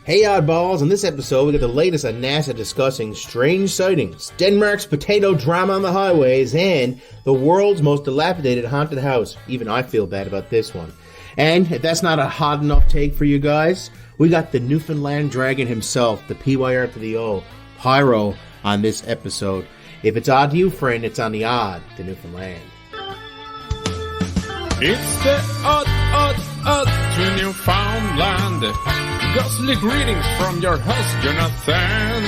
Hey oddballs, in this episode we get the latest on NASA discussing strange sightings, Denmark's potato drama on the highways, and the world's most dilapidated haunted house. Even I feel bad about this one. And if that's not a hot enough take for you guys, we got the Newfoundland dragon himself, the PYRO to the O, PYRO, on this episode. If it's odd to you, friend, it's on the odd to Newfoundland. It's the odd to Newfoundland. Ghostly greetings from your host, Jonathan.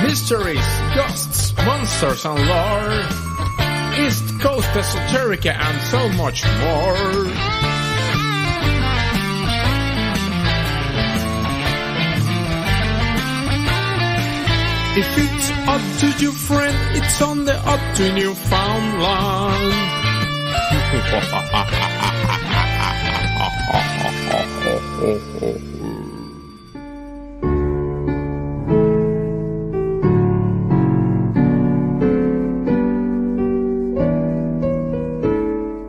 Mysteries, ghosts, monsters and lore. East Coast esoterica and so much more. If it's odd to you, friend, it's on the odd to Newfoundland.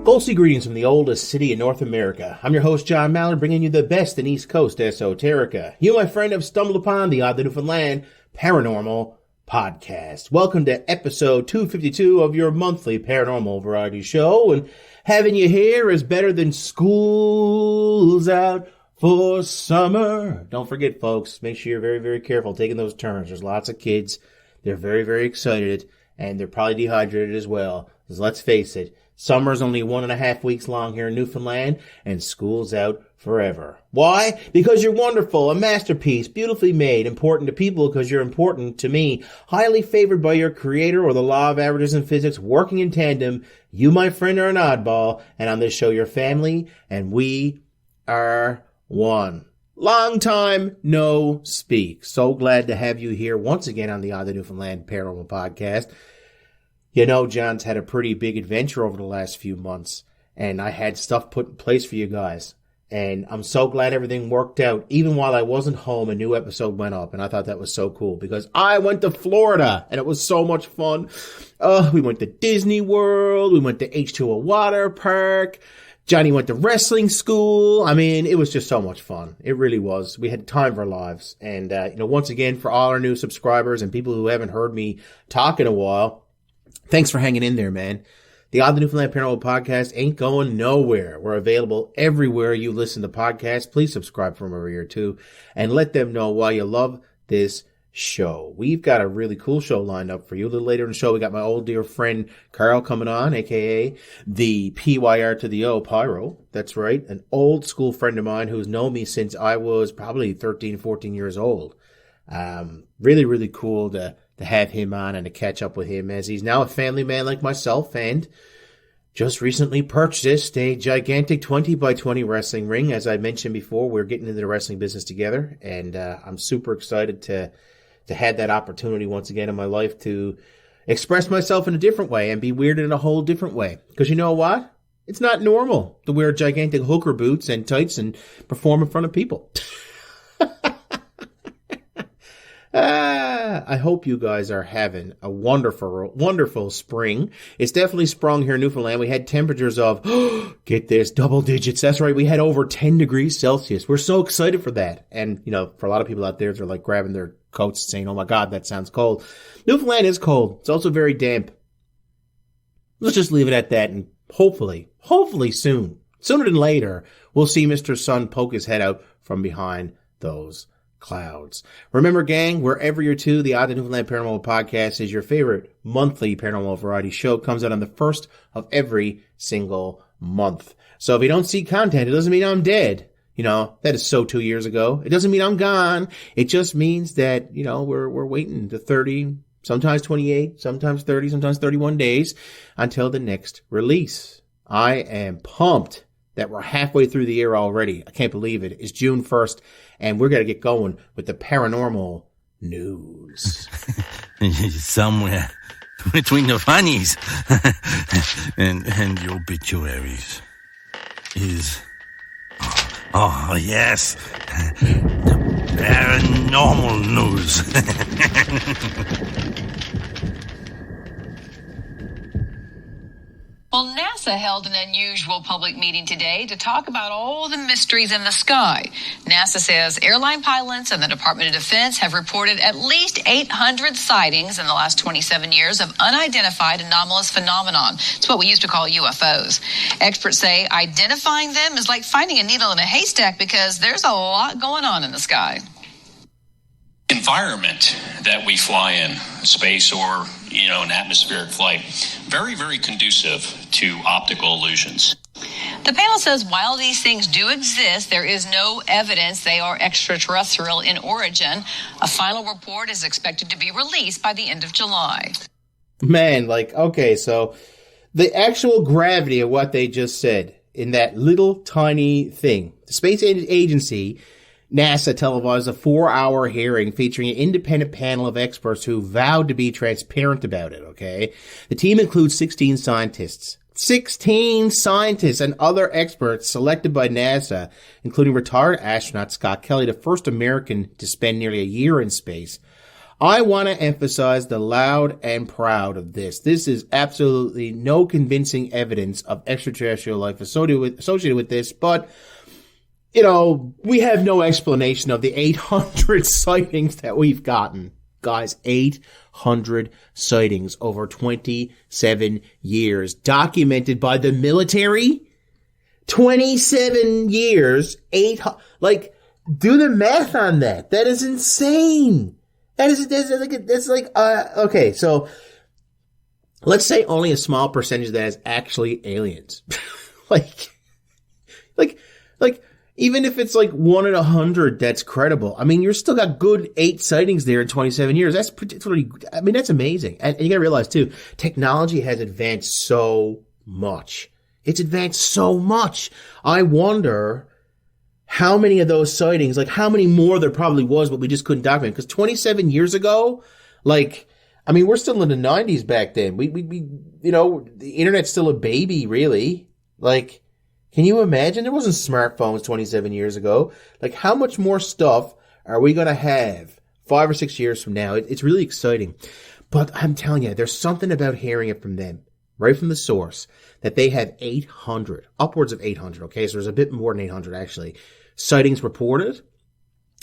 Ghostly greetings from the oldest city in North America. I'm your host, John Mallard, bringing you the best in East Coast esoterica. You, my friend, have stumbled upon the Odd to Newfoundland Paranormal Podcast. Welcome to episode 252 of your monthly paranormal variety show. And having you here is better than school's out for summer. Don't forget, folks, make sure you're very, very careful taking those turns. There's lots of kids. They're very, very excited, and they're probably dehydrated as well. Because let's face it, summer's only 1.5 weeks long here in Newfoundland, and school's out forever. Why? Because you're wonderful, a masterpiece, beautifully made, important to people because you're important to me, highly favored by your creator or the law of averages in physics, working in tandem. You, my friend, are an oddball, and on this show, your family, and we are one. Long time no speak. So glad to have you here once again on the Odd to Newfoundland Paranormal Podcast. You know, John's had a pretty big adventure over the last few months, and I had stuff put in place for you guys. And I'm so glad everything worked out. Even while I wasn't home, a new episode went up, and I thought that was so cool because I went to Florida, and it was so much fun. We went to Disney World. We went to H2O Water Park. Johnny went to wrestling school. I mean, it was just so much fun. It really was. We had time of our lives. And, once again, for all our new subscribers and people who haven't heard me talk in a while, thanks for hanging in there, man. The Odd to Newfoundland Paranormal Podcast ain't going nowhere. We're available everywhere you listen to podcasts. Please subscribe from over here, too, and let them know why you love this show. We've got a really cool show lined up for you. A little later in the show, we got my old dear friend Carl coming on, a.k.a. the PYRO to the O, PYRO. That's right, an old school friend of mine who's known me since I was probably 13, 14 years old. Really, really cool to have him on and to catch up with him, as he's now a family man like myself and just recently purchased a gigantic 20 by 20 wrestling ring. As I mentioned before, we're getting into the wrestling business together, and I'm super excited to have that opportunity once again in my life to express myself in a different way and be weird in a whole different way. Because you know what? It's not normal to wear gigantic hooker boots and tights and perform in front of people. I hope you guys are having a wonderful, wonderful spring. It's definitely sprung here in Newfoundland. We had temperatures of, get this, double digits. That's right. We had over 10 degrees Celsius. We're so excited for that. And, for a lot of people out there, they're like grabbing their coats and saying, oh my God, that sounds cold. Newfoundland is cold. It's also very damp. Let's just leave it at that. And hopefully soon, sooner than later, we'll see Mr. Sun poke his head out from behind those clouds. Remember, gang, wherever you're to, the Odd to Newfoundland Paranormal Podcast is your favorite monthly paranormal variety show. It comes out on the first of every single month. So if you don't see content, it doesn't mean I'm dead. That is so 2 years ago. It doesn't mean I'm gone. It just means that, we're waiting to 30, sometimes 28, sometimes 30, sometimes 31 days until the next release. I am pumped that we're halfway through the year already. I can't believe it. It's June 1st, and we're going to get going with the paranormal news. Somewhere between the funnies and the obituaries is... Oh, yes, the paranormal news. Well, NASA held an unusual public meeting today to talk about all the mysteries in the sky. NASA says airline pilots and the Department of Defense have reported at least 800 sightings in the last 27 years of unidentified anomalous phenomenon. It's what we used to call UFOs. Experts say identifying them is like finding a needle in a haystack because there's a lot going on in the sky. Environment that we fly in, space or, an atmospheric flight, very, very conducive to optical illusions. The panel says while these things do exist, there is no evidence they are extraterrestrial in origin. A final report is expected to be released by the end of July. Man, okay, so the actual gravity of what they just said in that little tiny thing. The Space Agency, NASA, televised a 4-hour hearing featuring an independent panel of experts who vowed to be transparent about it, okay? The team includes 16 scientists. 16 scientists and other experts selected by NASA, including retired astronaut Scott Kelly, the first American to spend nearly a year in space. I want to emphasize the loud and proud of this. This is absolutely no convincing evidence of extraterrestrial life associated with this, but we have no explanation of the 800 sightings that we've gotten. Guys, 800 sightings over 27 years, documented by the military. 27 years, 800, do the math on that. That is insane. Okay, so let's say only a small percentage of that is actually aliens. Even if it's 1 in 100, that's credible. I mean, you're still got good 8 sightings there in 27 years. That's particularly, that's amazing. And you gotta realize too, technology has advanced so much. It's advanced so much. I wonder how many of those sightings, how many more there probably was, but we just couldn't document. Because 27 years ago, we're still in the 90s back then. The internet's still a baby, really. Can you imagine? There wasn't smartphones 27 years ago. How much more stuff are we going to have 5 or 6 years from now? It's really exciting. But I'm telling you, there's something about hearing it from them, right from the source, that they have 800, upwards of 800, okay? So there's a bit more than 800, actually, sightings reported.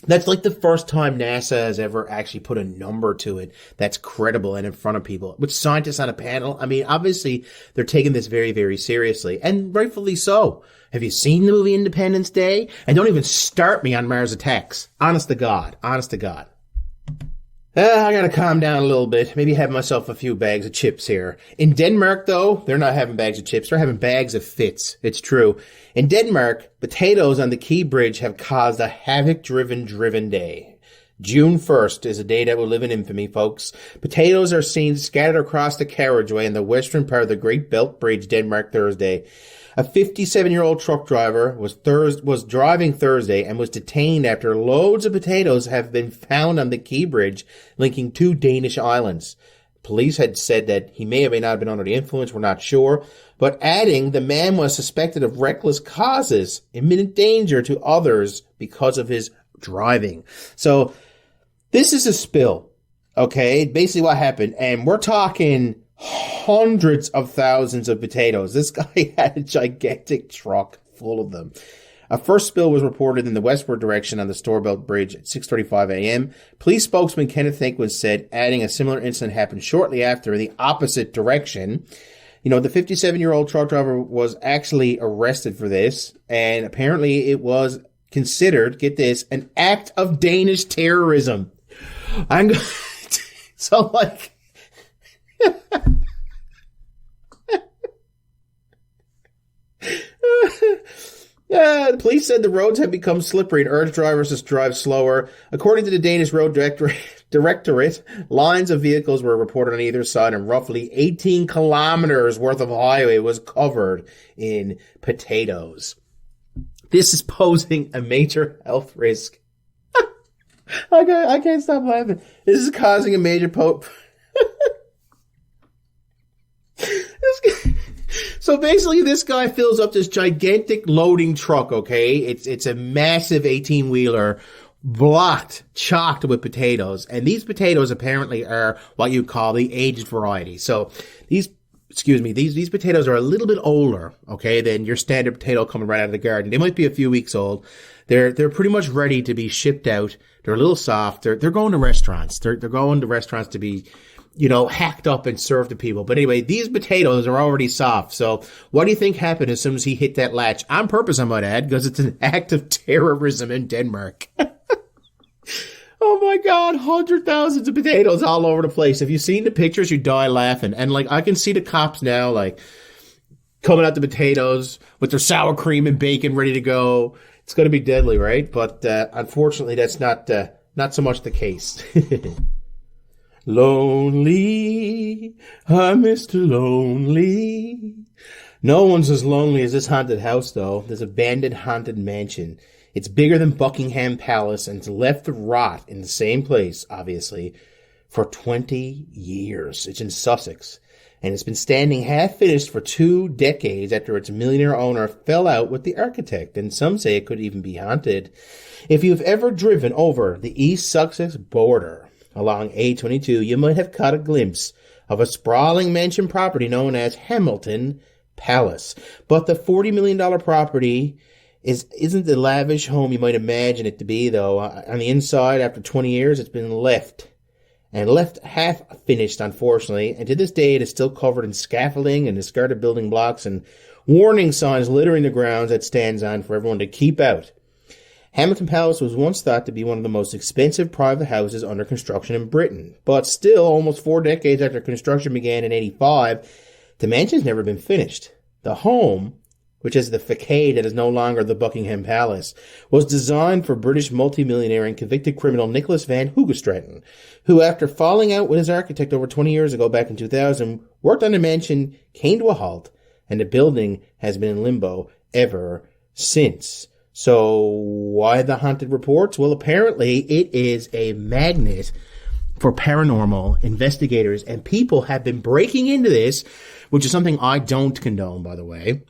That's the first time NASA has ever actually put a number to it that's credible and in front of people. With scientists on a panel, obviously they're taking this very, very seriously, and rightfully so. Have you seen the movie Independence Day? And don't even start me on Mars Attacks. Honest to God. I gotta calm down a little bit. Maybe have myself a few bags of chips here. In Denmark, though, they're not having bags of chips. They're having bags of fits. It's true. In Denmark, potatoes on the Key Bridge have caused a havoc-driven day. June 1st is a day that will live in infamy, folks. Potatoes are seen scattered across the carriageway in the western part of the Great Belt Bridge, Denmark, Thursday. A 57-year-old truck driver was driving Thursday and was detained after loads of potatoes have been found on the Key Bridge linking 2 Danish islands. Police had said that he may or may not have been under the influence, we're not sure, but adding the man was suspected of reckless causes, imminent danger to others because of his driving. So this is a spill, okay? Basically what happened, and we're talking hundreds of thousands of potatoes. This guy had a gigantic truck full of them. A first spill was reported in the westward direction on the Storebelt Bridge at 6:35 a.m. Police spokesman Kenneth Thankwood said, adding a similar incident happened shortly after in the opposite direction. The 57-year-old truck driver was actually arrested for this, and apparently it was considered, get this, an act of Danish terrorism. The police said the roads had become slippery and urged drivers to drive slower. According to the Danish Road Directorate, lines of vehicles were reported on either side, and roughly 18 kilometers worth of highway was covered in potatoes. This is posing a major health risk. I can't stop laughing. This is causing a major So basically, this guy fills up this gigantic loading truck, okay? It's a massive 18-wheeler, chocked with potatoes. And these potatoes apparently are what you call the aged variety. So these excuse me, these potatoes are a little bit older, okay, than your standard potato coming right out of the garden. They might be a few weeks old. They're pretty much ready to be shipped out. They're a little soft. They're going to restaurants. They're going to restaurants to be, hacked up and served to people. But anyway, these potatoes are already soft. So what do you think happened as soon as he hit that latch? On purpose, I might add, because it's an act of terrorism in Denmark. Oh my God, hundreds of thousands of potatoes all over the place. If you've seen the pictures, you die laughing. And I can see the cops now, coming out the potatoes with their sour cream and bacon ready to go. It's going to be deadly, right? But unfortunately, that's not so much the case. Lonely, I'm Mr. Lonely. No one's as lonely as this haunted house, though. This abandoned haunted mansion. It's bigger than Buckingham Palace, and it's left to rot in the same place, obviously, for 20 years. It's in Sussex, and it's been standing half-finished for 2 decades after its millionaire owner fell out with the architect, and some say it could even be haunted. If you've ever driven over the East Sussex border along A22, you might have caught a glimpse of a sprawling mansion property known as Hamilton Palace. But the $40 million property isn't the lavish home you might imagine it to be, though. On the inside, after 20 years, it's been left half finished, unfortunately, and to this day it is still covered in scaffolding and discarded building blocks and warning signs littering the grounds that stands on for everyone to keep out. Hamilton Palace was once thought to be one of the most expensive private houses under construction in Britain, but still, almost 4 decades after construction began in 1985, the mansion's never been finished. The home, which is the facade that is no longer the Buckingham Palace, was designed for British multimillionaire and convicted criminal Nicholas Van Hoogstraten, who, after falling out with his architect over 20 years ago back in 2000, worked on the mansion, came to a halt, and the building has been in limbo ever since. So why the haunted reports? Well, apparently it is a magnet for paranormal investigators, and people have been breaking into this, which is something I don't condone, by the way.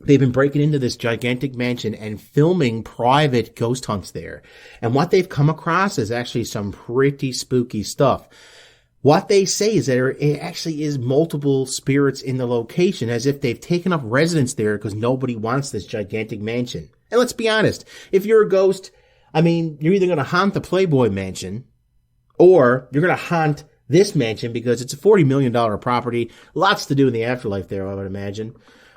They've been breaking into this gigantic mansion and filming private ghost hunts there. And what they've come across is actually some pretty spooky stuff. What they say is that it actually is multiple spirits in the location, as if they've taken up residence there because nobody wants this gigantic mansion. And let's be honest, if you're a ghost, you're either going to haunt the Playboy Mansion, or you're going to haunt this mansion because it's a $40 million property. Lots to do in the afterlife there, I would imagine.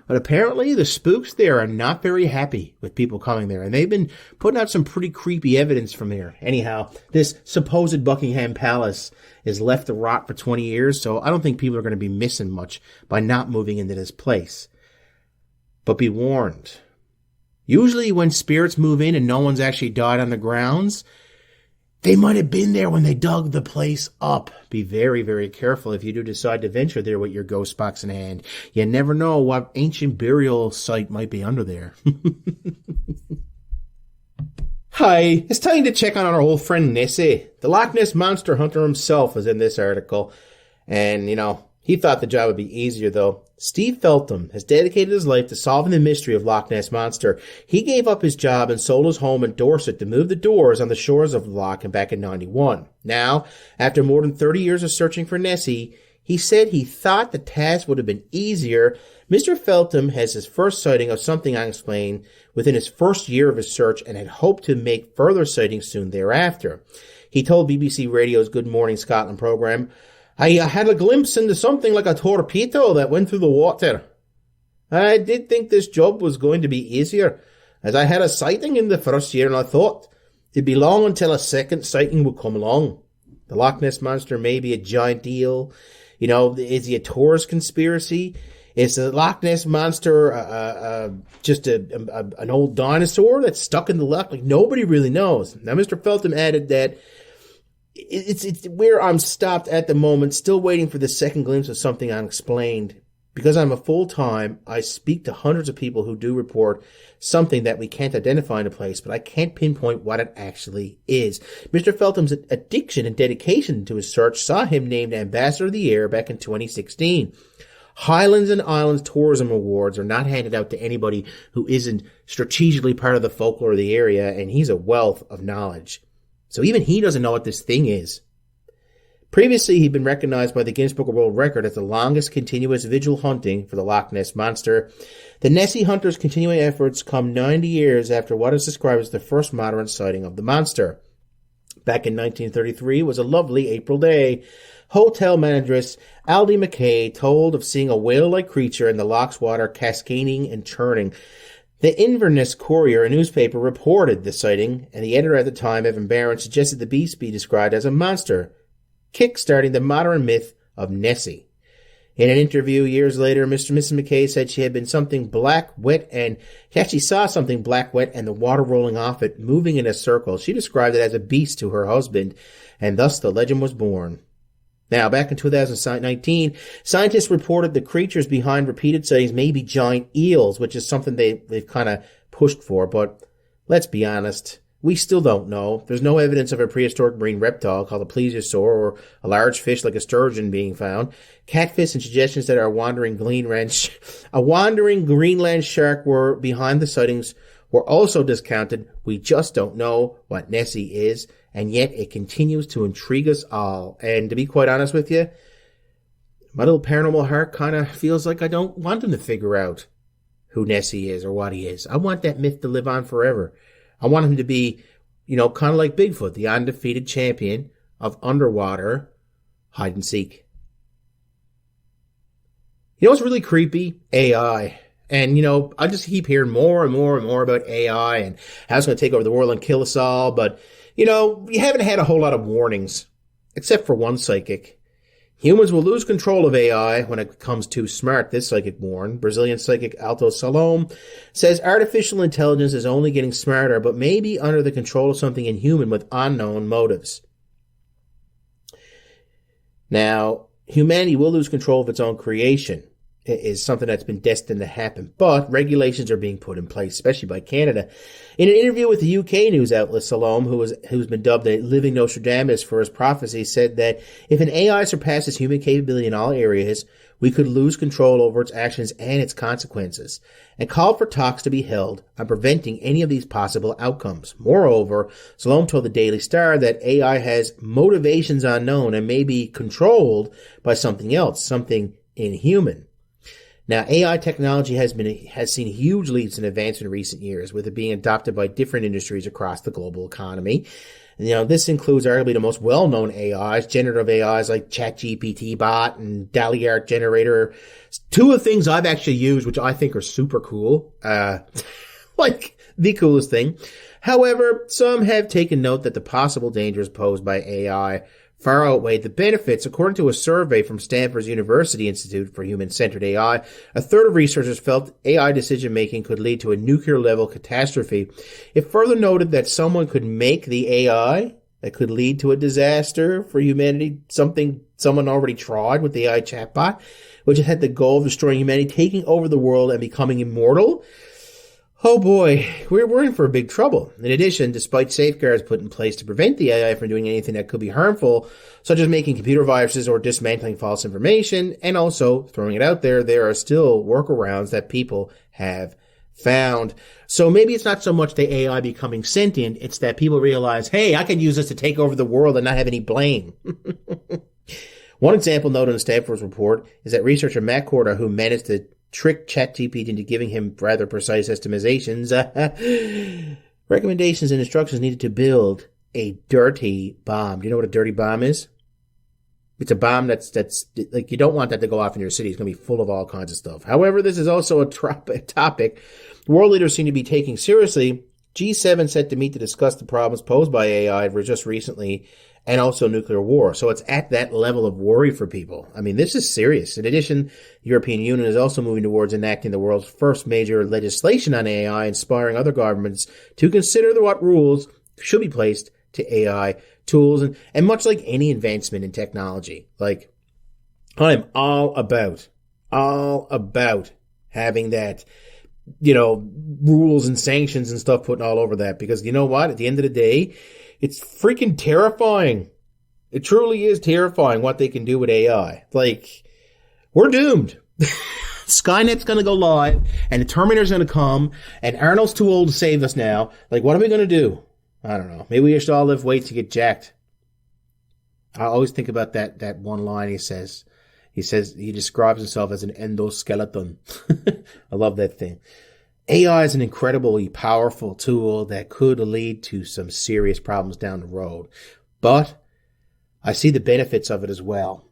But apparently the spooks there are not very happy with people coming there, and they've been putting out some pretty creepy evidence from there. Anyhow, this supposed Buckingham Palace is left to rot for 20 years, so I don't think people are going to be missing much by not moving into this place. But be warned. Usually when spirits move in and no one's actually died on the grounds, they might have been there when they dug the place up. Be very, very careful if you do decide to venture there with your ghost box in hand. You never know what ancient burial site might be under there. Hi, it's time to check on our old friend Nessie. The Loch Ness monster hunter himself is in this article. And, he thought the job would be easier, though. Steve Feltham has dedicated his life to solving the mystery of Loch Ness Monster. He gave up his job and sold his home in Dorset to move the doors on the shores of the loch back in 91. Now, after more than 30 years of searching for Nessie, he said he thought the task would have been easier. Mr. Feltham has his first sighting of something unexplained within his first year of his search and had hoped to make further sightings soon thereafter. He told BBC Radio's Good Morning Scotland program, I had a glimpse into something like a torpedo that went through the water. I did think this job was going to be easier, as I had a sighting in the first year and I thought it'd be long until a second sighting would come along. The Loch Ness Monster may be a giant deal. Is he a tourist conspiracy? Is the Loch Ness Monster just an old dinosaur that's stuck in the loch? Nobody really knows. Now, Mr. Feltham added that it's where I'm stopped at the moment, still waiting for the second glimpse of something unexplained. Because I'm a full-time, I speak to hundreds of people who do report something that we can't identify in a place, but I can't pinpoint what it actually is. Mr. Feltham's addiction and dedication to his search saw him named Ambassador of the Year back in 2016. Highlands and Islands Tourism Awards are not handed out to anybody who isn't strategically part of the folklore of the area, and he's a wealth of knowledge. So even he doesn't know what this thing is. Previously, he'd been recognized by the Guinness Book of World Record as the longest continuous vigil hunting for the Loch Ness Monster. The Nessie hunters' continuing efforts come 90 years after what is described as the first modern sighting of the monster. Back in 1933 was a lovely April day. Hotel manageress Aldi McKay told of seeing a whale-like creature in the loch's water cascading and churning. The Inverness Courier, a newspaper, reported the sighting, and the editor at the time, Evan Barron, suggested the beast be described as a monster, kick-starting the modern myth of Nessie. In an interview years later, Mr. and Mrs. McKay said she had been something black, wet, and she actually saw something black, wet, and the water rolling off it, moving in a circle. She described it as a beast to her husband, and thus the legend was born. Now, back in 2019, scientists reported the creatures behind repeated sightings may be giant eels, which is something they've kind of pushed for, but let's be honest. We still don't know. There's no evidence of a prehistoric marine reptile called a plesiosaur or a large fish like a sturgeon being found. Catfish and suggestions that a wandering Greenland shark were behind the sightings were also discounted. We just don't know what Nessie is, and yet it continues to intrigue us all. And to be quite honest with you, my little paranormal heart kind of feels like I don't want them to figure out who Nessie is or what he is. I want that myth to live on forever. I want him to be, kind of like Bigfoot, the undefeated champion of underwater hide and seek. You know what's really creepy? AI. And, I just keep hearing more and more and more about AI and how it's going to take over the world and kill us all. But, you haven't had a whole lot of warnings, except for one psychic. Humans will lose control of AI when it becomes too smart, this psychic warned. Brazilian psychic Alto Salome says artificial intelligence is only getting smarter, but maybe under the control of something inhuman with unknown motives. Now, humanity will lose control of its own creation. It is something that's been destined to happen, but regulations are being put in place, especially by Canada. In an interview with the UK news outlet, Salome, who's been dubbed a living Nostradamus for his prophecy, said that if an AI surpasses human capability in all areas, we could lose control over its actions and its consequences, and called for talks to be held on preventing any of these possible outcomes. Moreover, Salome told the Daily Star that AI has motivations unknown and may be controlled by something else, something inhuman. Now, AI technology has seen huge leaps in advance in recent years, with it being adopted by different industries across the global economy. And, this includes arguably the most well-known AIs, generative AIs like ChatGPT bot and DALL-E art generator. Two of the things I've actually used, which I think are super cool, like the coolest thing. However, some have taken note that the possible dangers posed by AI far outweigh the benefits. According to a survey from Stanford's University Institute for Human-Centered AI, a third of researchers felt AI decision-making could lead to a nuclear-level catastrophe. It further noted that someone could make the AI that could lead to a disaster for humanity, something someone already tried with the AI chatbot, which had the goal of destroying humanity, taking over the world and becoming immortal. Oh boy, we're in for big trouble. In addition, despite safeguards put in place to prevent the AI from doing anything that could be harmful, such as making computer viruses or dismantling false information, and also throwing it out there are still workarounds that people have found. So maybe it's not so much the AI becoming sentient, it's that people realize, hey, I can use this to take over the world and not have any blame. One example noted in Stanford's report is that researcher Matt Corda, who managed to trick ChatGPT into giving him rather precise estimations, recommendations and instructions needed to build a dirty bomb. Do you know what a dirty bomb is? It's a bomb that's like, you don't want that to go off in your city. It's going to be full of all kinds of stuff. However, this is also a topic world leaders seem to be taking seriously. G7 set to meet to discuss the problems posed by AI just recently, and also nuclear war. So it's at that level of worry for people. I mean, this is serious. In addition, the European Union is also moving towards enacting the world's first major legislation on AI, inspiring other governments to consider what rules should be placed to AI tools. And much like any advancement in technology, like, I'm all about having that, rules and sanctions and stuff put all over that. Because you know what? At the end of the day, it's freaking terrifying. It truly is terrifying what they can do with AI. Like, we're doomed. Skynet's going to go live, and the Terminator's going to come, and Arnold's too old to save us now. Like, what are we going to do? I don't know. Maybe we should all live wait to get jacked. I always think about that one line he says. He describes himself as an endoskeleton. I love that thing. AI is an incredibly powerful tool that could lead to some serious problems down the road. But I see the benefits of it as well.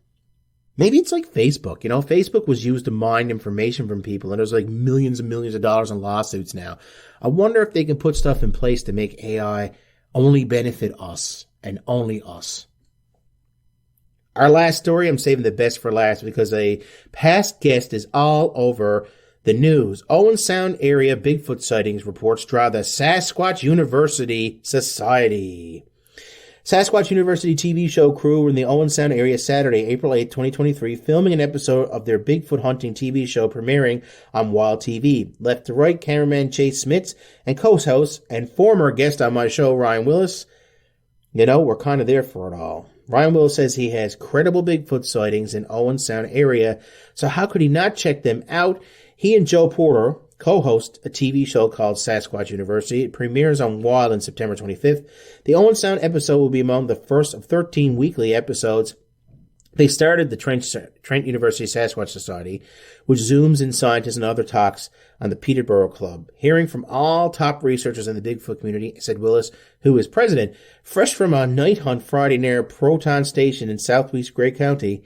Maybe it's like Facebook. Facebook was used to mine information from people, and there's like millions and millions of dollars in lawsuits now. I wonder if they can put stuff in place to make AI only benefit us and only us. Our last story, I'm saving the best for last because a past guest is all over the news. Owen Sound area Bigfoot sightings reports draw the Sasquatch University Society. Sasquatch University TV show crew were in the Owen Sound area Saturday, April 8, 2023, filming an episode of their Bigfoot hunting TV show premiering on Wild TV. Left to right, cameraman Chase Smits and co-host and former guest on my show, Ryan Willis. We're kind of there for it all. Ryan Willis says he has credible Bigfoot sightings in Owen Sound area, so how could he not check them out? He and Joe Porter co-host a TV show called Sasquatch University. It premieres on Wild on September 25th. The Owen Sound episode will be among the first of 13 weekly episodes. They started the Trent University Sasquatch Society, which zooms in scientists and other talks on the Peterborough Club. Hearing from all top researchers in the Bigfoot community, said Willis, who is president, fresh from a night hunt Friday near Proton Station in southwest Grey County,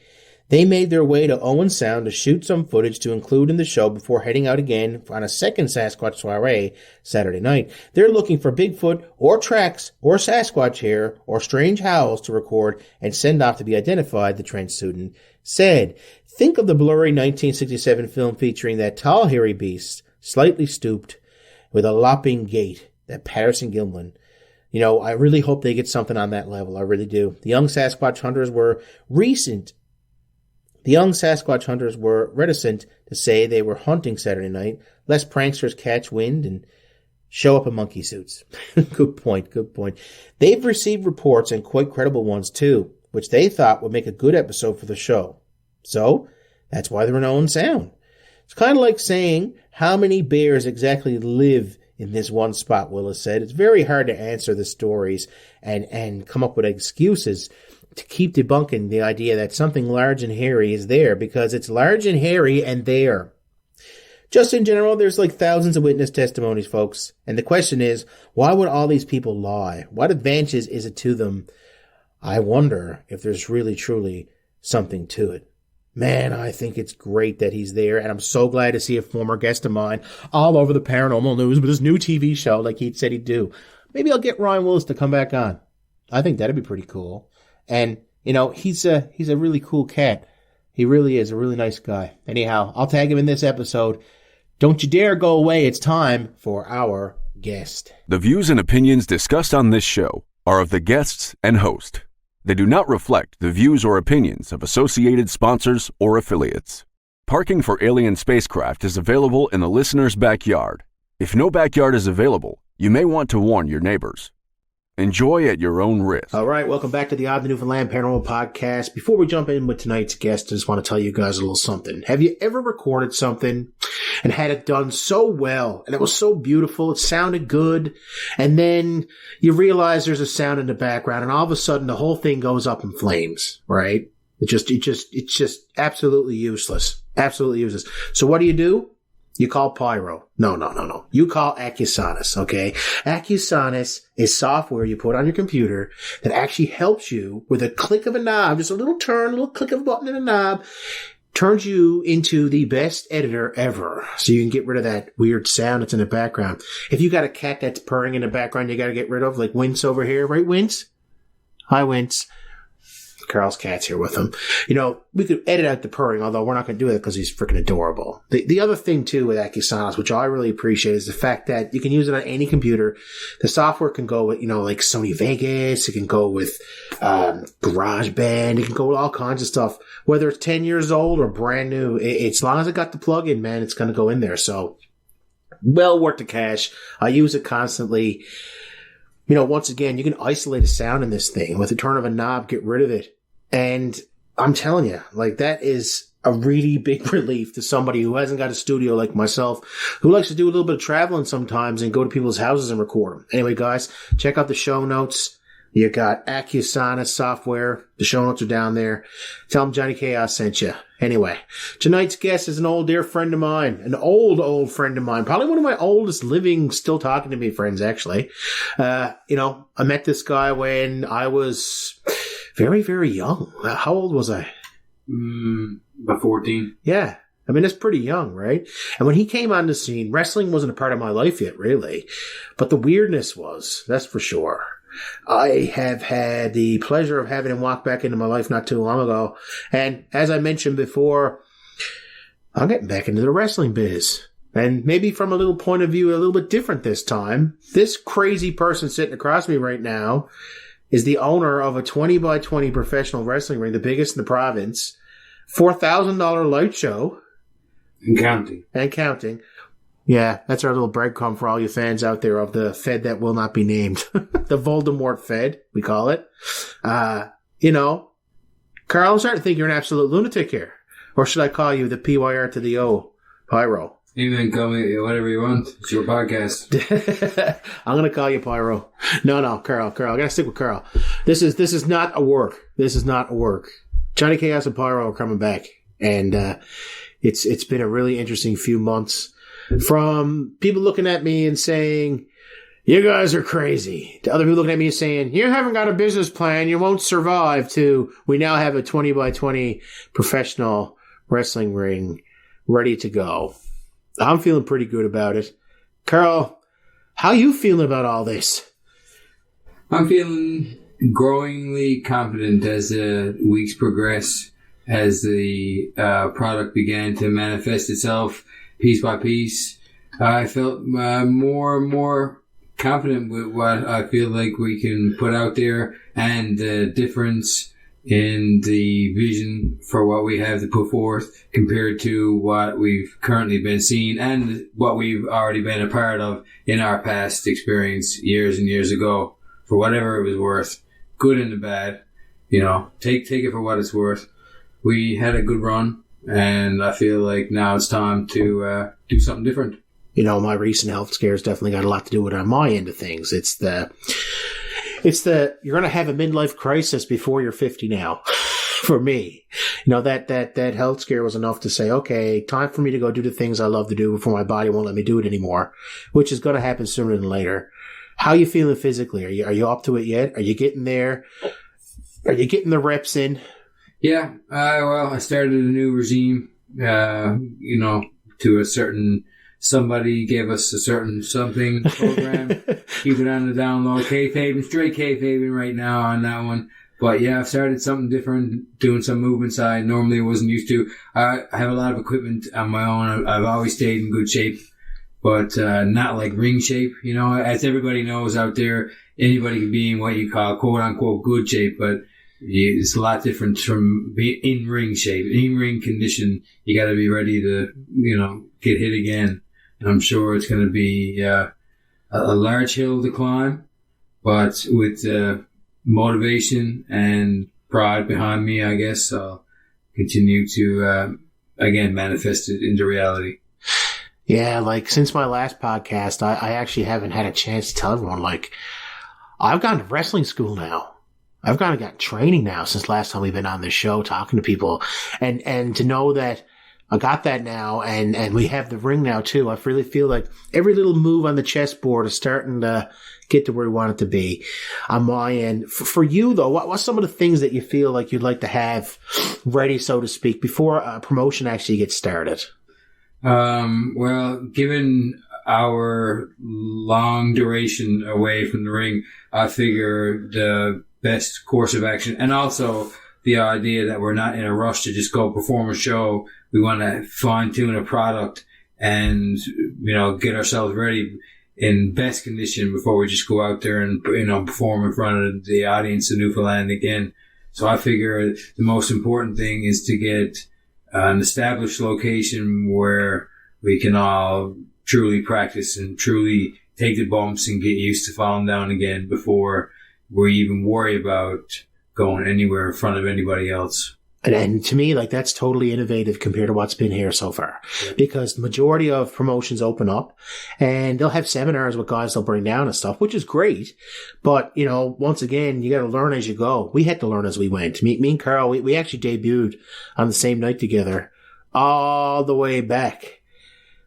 they made their way to Owen Sound to shoot some footage to include in the show before heading out again on a second Sasquatch soiree Saturday night. They're looking for Bigfoot or tracks or Sasquatch hair or strange howls to record and send off to be identified, the Trent student said. Think of the blurry 1967 film featuring that tall, hairy beast, slightly stooped, with a lopping gait, that Patterson Gimlin. I really hope they get something on that level. I really do. The young Sasquatch hunters were reticent to say they were hunting Saturday night, lest pranksters catch wind and show up in monkey suits. Good point. They've received reports, and quite credible ones too, which they thought would make a good episode for the show. So, that's why they're in Owen Sound. It's kind of like saying how many bears exactly live in this one spot, Willis said. It's very hard to answer the stories and come up with excuses to keep debunking the idea that something large and hairy is there, because it's large and hairy and there. Just in general, there's like thousands of witness testimonies, folks. And the question is, why would all these people lie? What advantage is it to them? I wonder if there's really, truly something to it. Man, I think it's great that he's there, and I'm so glad to see a former guest of mine all over the paranormal news with his new TV show like he said he'd do. Maybe I'll get Ryan Willis to come back on. I think that'd be pretty cool. And, he's a really cool cat. He really is a really nice guy. Anyhow, I'll tag him in this episode. Don't you dare go away. It's time for our guest. The views and opinions discussed on this show are of the guests and host. They do not reflect the views or opinions of associated sponsors or affiliates. Parking for alien spacecraft is available in the listener's backyard. If no backyard is available, you may want to warn your neighbors. Enjoy at your own risk. All right, welcome back to the Oddtonewfoundland Paranormal Podcast. Before we jump in with tonight's guest, I just want to tell you guys a little something. Have you ever recorded something and had it done so well, and it was so beautiful, it sounded good, and then you realize there's a sound in the background, and all of a sudden the whole thing goes up in flames, right? It's just absolutely useless. Absolutely useless. So what do? You call PYRO. No. You call Accusonus, okay? Accusonus is software you put on your computer that actually helps you with a click of a knob, just a little turn, a little click of a button and a knob, turns you into the best editor ever. So you can get rid of that weird sound that's in the background. If you got a cat that's purring in the background you got to get rid of, like Wince over here, right, Wince? Hi, Wince. Carl's cat's here with him. We could edit out the purring, although we're not going to do it because he's freaking adorable. The other thing, too, with Accusonus, which I really appreciate, is the fact that you can use it on any computer. The software can go with, like Sony Vegas. It can go with GarageBand. It can go with all kinds of stuff. Whether it's 10 years old or brand new, as long as it got the plug-in, man, it's going to go in there. So, well worth the cash. I use it constantly. Once again, you can isolate a sound in this thing. With the turn of a knob, get rid of it. And I'm telling you, that is a really big relief to somebody who hasn't got a studio like myself, who likes to do a little bit of traveling sometimes and go to people's houses and record them. Anyway, guys, check out the show notes. You got Accusonus software. The show notes are down there. Tell them Johnny Chaos sent you. Anyway, tonight's guest is an old dear friend of mine. An old friend of mine. Probably one of my oldest living, still talking to me friends, actually. I met this guy when I was very, very young. How old was I? About 14. Yeah. I mean, that's pretty young, right? And when he came on the scene, wrestling wasn't a part of my life yet, really. But the weirdness was, that's for sure. I have had the pleasure of having him walk back into my life not too long ago. And as I mentioned before, I'm getting back into the wrestling biz. And maybe from a little point of view, a little bit different this time. This crazy person sitting across me right now is the owner of a 20 by 20 professional wrestling ring, the biggest in the province, $4,000 light show. And counting. Yeah, that's our little breadcrumb for all you fans out there of the Fed that will not be named. The Voldemort Fed, we call it. Carl, I'm starting to think you're an absolute lunatic here. Or should I call you the PYR to the O, PYRO? You can call me whatever you want. It's your podcast. I'm going to call you PYRO. No, Carl. I got to stick with Carl. This is not a work. This is not a work. Johnny Chaos and PYRO are coming back. And it's been a really interesting few months. From people looking at me and saying, you guys are crazy, to other people looking at me and saying, you haven't got a business plan, you won't survive, to we now have a 20 by 20 professional wrestling ring ready to go. I'm feeling pretty good about it. Carl, how you feeling about all this? I'm feeling growingly confident as the weeks progress, as the product began to manifest itself piece by piece. I felt more and more confident with what I feel like we can put out there, and the difference in the vision for what we have to put forth compared to what we've currently been seeing and what we've already been a part of in our past experience years and years ago, for whatever it was worth, good and the bad. Take it for what it's worth. We had a good run. And I feel like now it's time to do something different. My recent health scares definitely got a lot to do with it on my end of things. It's the you're going to have a midlife crisis before you're 50 now. For me, that health scare was enough to say, okay, time for me to go do the things I love to do before my body won't let me do it anymore, which is going to happen sooner than later. How are you feeling physically? Are you up to it yet? Are you getting there? Are you getting the reps in? Yeah, I started a new regime, to a certain, somebody gave us a certain something program, keep it on the down low, straight kayfabing right now on that one. But yeah, I've started something different, doing some movements I normally wasn't used to. I have a lot of equipment on my own. I've always stayed in good shape, but not like ring shape. As everybody knows out there, anybody can be in what you call quote unquote good shape, but it's a lot different from being in ring shape. In ring condition, you got to be ready to, get hit again. And I'm sure it's going to be a large hill to climb, but with motivation and pride behind me, I guess I'll continue to again manifest it into reality. Yeah, since my last podcast, I actually haven't had a chance to tell everyone. I've gone to wrestling school now. I've kind of got training now since last time we've been on this show talking to people, and to know that I got that now, and we have the ring now too. I really feel like every little move on the chessboard is starting to get to where we want it to be on my end. For you though, what's some of the things that you feel like you'd like to have ready, so to speak, before a promotion actually gets started? Well, given our long duration away from the ring, I figure the best course of action, and also the idea that we're not in a rush to just go perform a show. We want to fine tune a product and, get ourselves ready in best condition before we just go out there and, perform in front of the audience in Newfoundland again. So I figure the most important thing is to get an established location where we can all truly practice and truly take the bumps and get used to falling down again before we even worry about going anywhere in front of anybody else. And to me, like, that's totally innovative compared to what's been here so far. Because the majority of promotions open up and they'll have seminars with guys they'll bring down and stuff, which is great. But, you know, once again, you got to learn as you go. We had to learn as we went. Me and Carl, we actually debuted on the same night together all the way back.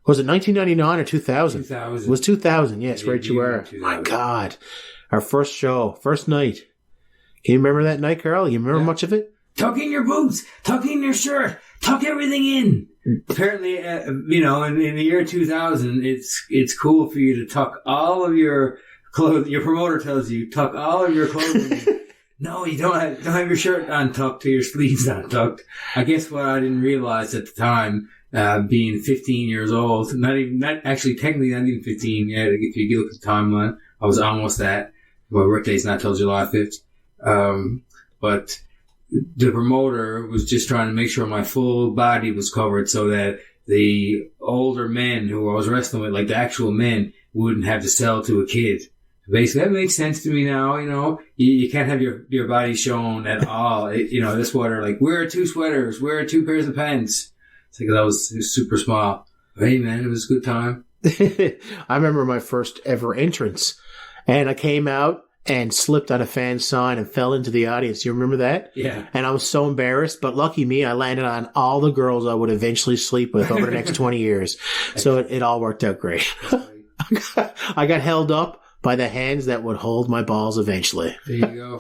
Was it 1999 or 2000? 2000. It was 2000. Yes, right you were. My God. Our first show, first night. Can you remember that night, Carl? You remember much of it? Tuck in your boots, tuck in your shirt, tuck everything in. Apparently, you know, in the year 2000, it's cool for you to tuck all of your clothes. Your promoter tells you, tuck all of your clothing in. No, you don't have your shirt untucked or your sleeves untucked. I guess what I didn't realize at the time, being 15 years old, not actually technically not even 15 yet, if you look at the timeline, I was almost that. My birthday's not till July 5th. But the promoter was just trying to make sure my full body was covered so that the older men who I was wrestling with, like the actual men, wouldn't have to sell to a kid. Basically, that makes sense to me now. You know, you can't have your body shown at all. You know, this sweater, like, wear 2 sweaters, wear 2 pairs of pants. It's like, that was super small. But hey, man, it was a good time. I remember my first ever entrance, and I came out and slipped on a fan sign and fell into the audience. You remember that? Yeah. And I was so embarrassed, but lucky me, I landed on all the girls I would eventually sleep with over the next 20 years. So it all worked out great. I got held up by the hands that would hold my balls eventually. There you go.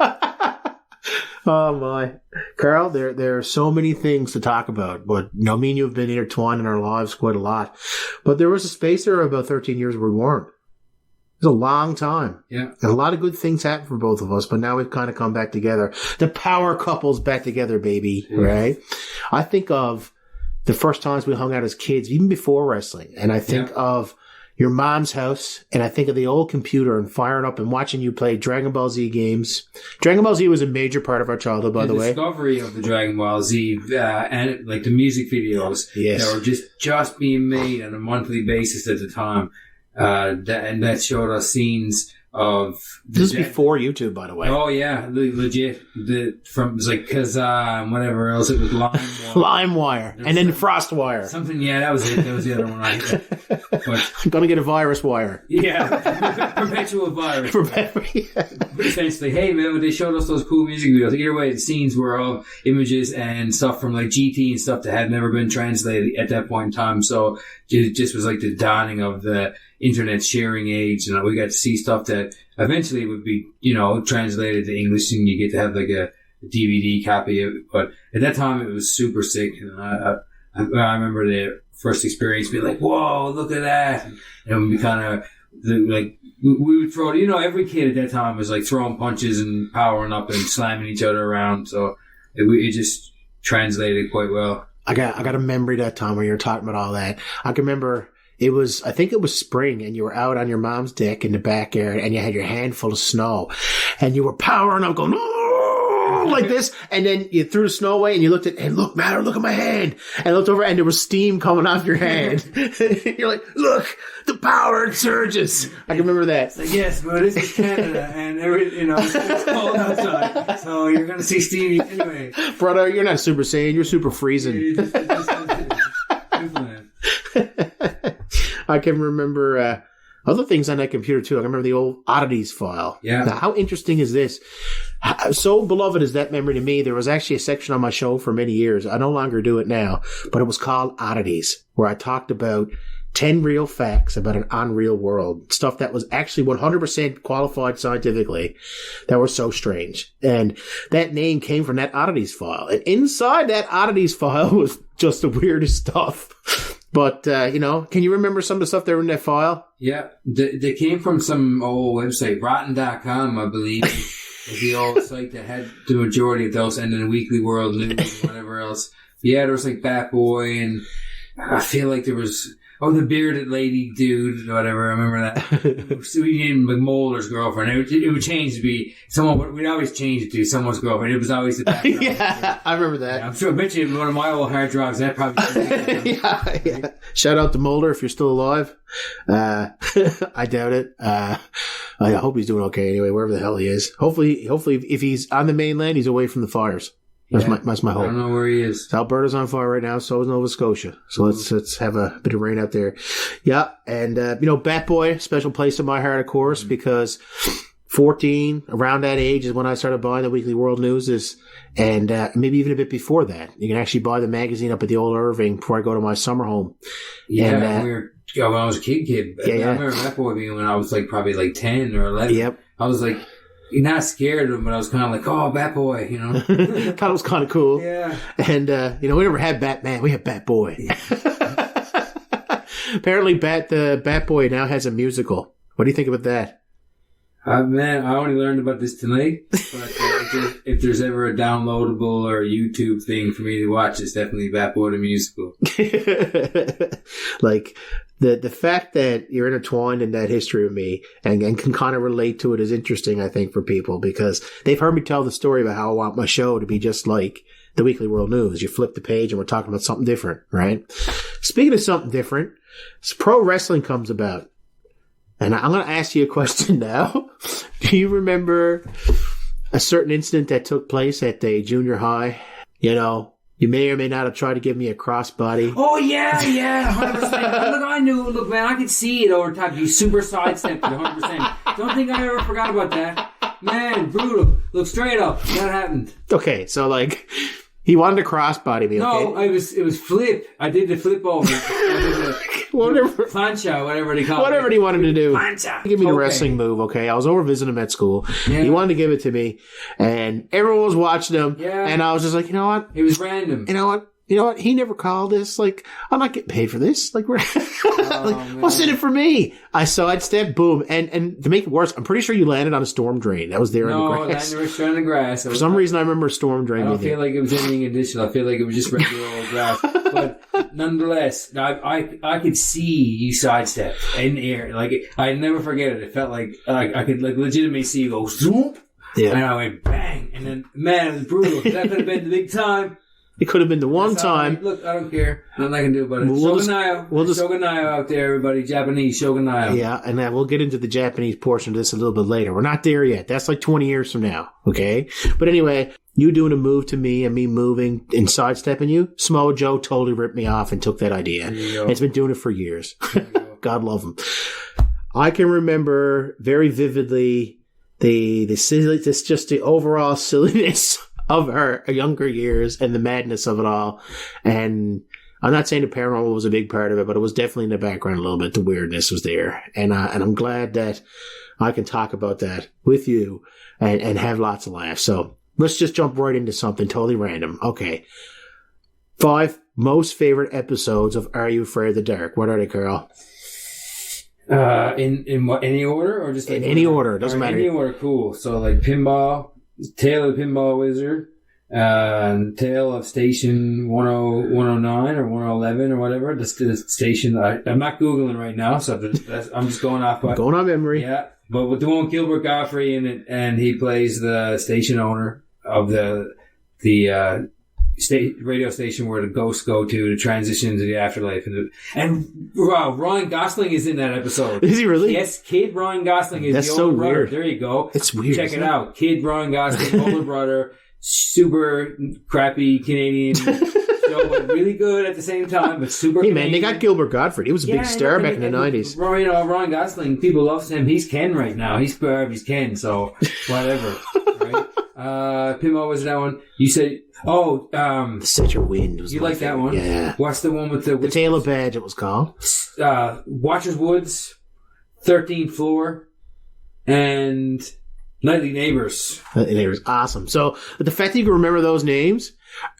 Oh my. Carl, there are so many things to talk about, but you know, me and you have been intertwined in our lives quite a lot. But there was a space there of about 13 years where we weren't. It was a long time. Yeah. And a lot of good things happened for both of us, but now we've kind of come back together. The power couple's back together, baby. Yeah. Right? I think of the first times we hung out as kids, even before wrestling. And I think of your mom's house, and I think of the old computer and firing up and watching you play Dragon Ball Z games. Dragon Ball Z was a major part of our childhood, by the way. The discovery of the Dragon Ball Z, and like the music videos that were just being made on a monthly basis at the time. That showed us scenes of... This is before YouTube, by the way. Oh, yeah. Legit. It was like Kazaa and whatever else. It was LimeWire. LimeWire. And then FrostWire. Something, yeah, that was it. That was the other one. I'm going to get a virus wire. Yeah. Perpetual virus. Essentially, hey, man, when they showed us those cool music videos, either way, the scenes were all images and stuff from like GT and stuff that had never been translated at that point in time. So it just was like the dawning of the internet sharing age, and we got to see stuff that eventually would be, you know, translated to English, and you get to have like a DVD copy of it. But at that time, it was super sick. And I remember the first experience being like, "Whoa, look at that!" And we kind of like we would throw. You know, every kid at that time was like throwing punches and powering up and slamming each other around. So it just translated quite well. I got a memory that time when you were talking about all that. I can remember. I think it was spring, and you were out on your mom's deck in the back area, and you had your hand full of snow, and you were powering up, going, oh, like this, and then you threw the snow away, and you looked at, hey, look, Matter, look at my hand, and I looked over, and there was steam coming off your hand. You're like, look, the power surges. I can remember that. It's like, yes, but this is Canada, and it's cold outside, so you're going to see steam anyway. Brother, you're not Super Saiyan, you're Super Freezing. I can remember other things on that computer, too. I can remember the old oddities file. Yeah. Now, how interesting is this? So beloved is that memory to me. There was actually a section on my show for many years. I no longer do it now, but it was called Oddities, where I talked about 10 real facts about an unreal world. Stuff that was actually 100% qualified scientifically that were so strange. And that name came from that Oddities file. And inside that Oddities file was just the weirdest stuff. But, you know, can you remember some of the stuff that were in that file? Yeah. They came from some old website, rotten.com, I believe. Was the old site that had the majority of those, and then Weekly World News and whatever else. Yeah, there was like Bat Boy, and I feel like there was... Oh, the bearded lady dude, whatever. I remember that. We named like Mulder's girlfriend. It would change to be someone. We'd always change it to someone's girlfriend. It was always the background. Yeah, I remember that. Yeah, I'm sure. I bet you one of my old hard drives that probably. Yeah. Shout out to Mulder if you're still alive. I doubt it. I hope he's doing okay anyway, wherever the hell he is. Hopefully, if he's on the mainland, he's away from the fires. That's my I hope. don't know where he is. Alberta's on fire right now. So is Nova Scotia. So let's have a bit of rain out there. Yeah, and Bat Boy, special place in my heart, of course, because 14, around that age is when I started buying the Weekly World News, and maybe even a bit before that. You can actually buy the magazine up at the old Irving before I go to my summer home. Yeah, and, when I was a kid. Yeah, I remember Bat Boy being when I was like probably like 10 or 11. Yep. I was like, not scared of him, but I was kind of like, oh, Bat Boy, Thought it was kind of cool. Yeah. And, we never had Batman. We had Bat Boy. Apparently, the Bat Boy now has a musical. What do you think about that? Man, I only learned about this tonight, but if there's ever a downloadable or YouTube thing for me to watch, it's definitely Bat Boy the musical. Like, the fact that you're intertwined in that history with me and can kind of relate to it is interesting, I think, for people, because they've heard me tell the story about how I want my show to be just like the Weekly World News. You flip the page and we're talking about something different, right? Speaking of something different, pro wrestling comes about. And I'm going to ask you a question now. Do you remember a certain incident that took place at the junior high? You may or may not have tried to give me a crossbody. Oh, yeah, 100%. Look, I knew. Look, man, I could see it over top. You super sidestepped it 100%. Don't think I ever forgot about that. Man, brutal. Look, straight up. That happened. Okay, so, he wanted to crossbody me, okay? No, it was flip. I did the flip over. Whatever. Plancha, whatever they call it. Whatever he wanted to do. Plancha. Give me the wrestling move, okay? I was over visiting him at school. Yeah. He wanted to give it to me, and everyone was watching him. Yeah. And I was just like, you know what? It was random. You know what? He never called this. I'm not getting paid for this. What's in it for me? I sidestepped, boom. And to make it worse, I'm pretty sure you landed on a storm drain. That was there in the grass. No, landed on the grass. For some reason, I remember a storm drain. I don't feel like it was anything additional. I feel like it was just regular old grass. But nonetheless, I could see you sidestep in the air. I'd never forget it. It felt like I could legitimately see you go zoom. Yeah. And I went bang. And then, man, it was brutal. That could have been the big time. It could have been the one time. Look, I don't care. Nothing I can do about it. Shogunayo out there, everybody. Japanese Shogunayo. Yeah, and then we'll get into the Japanese portion of this a little bit later. We're not there yet. That's 20 years from now, okay? But anyway, you doing a move to me and me moving and sidestepping you, Samoa Joe totally ripped me off and took that idea. It's been doing it for years. God love him. I can remember very vividly the overall silliness of our younger years and the madness of it all. And I'm not saying the paranormal was a big part of it, but it was definitely in the background a little bit. The weirdness was there. And I'm glad that I can talk about that with you and have lots of laughs. So let's just jump right into something totally random. Okay. 5 most favorite episodes of Are You Afraid of the Dark? What are they, Carl? In what, any order or just in any order? It doesn't matter. Any order, cool. So Pinball, Tale of the Pinball Wizard, Tale of Station 109 or 111 or whatever. The station. I'm not Googling right now, so I'm just going off. Going on memory. Yeah, but with the one with Gilbert Gottfried in it, and he plays the station owner of the radio station where the ghosts go to transition into the afterlife. And Ryan Gosling is in that episode. Is he really? Yes, Kid Ryan Gosling is That's the older so brother. weird. There you go. It's weird. Check it out. Kid Ryan Gosling, older brother, super crappy Canadian show, but really good at the same time, but super Hey, Canadian. man, they got Gilbert Gottfried. He was a big star back in the 90s. Ryan Gosling, people love him. He's Ken right now. He's Barb, he's Ken, so whatever. Right? Pinball was that one. You said, The Cedar Wind was you my like that favorite. one? Yeah. What's the one with the Tale of Badge, it was called. Watchers Woods, 13th Floor, and Nightly Neighbors. Neighbors, awesome. So the fact that you can remember those names,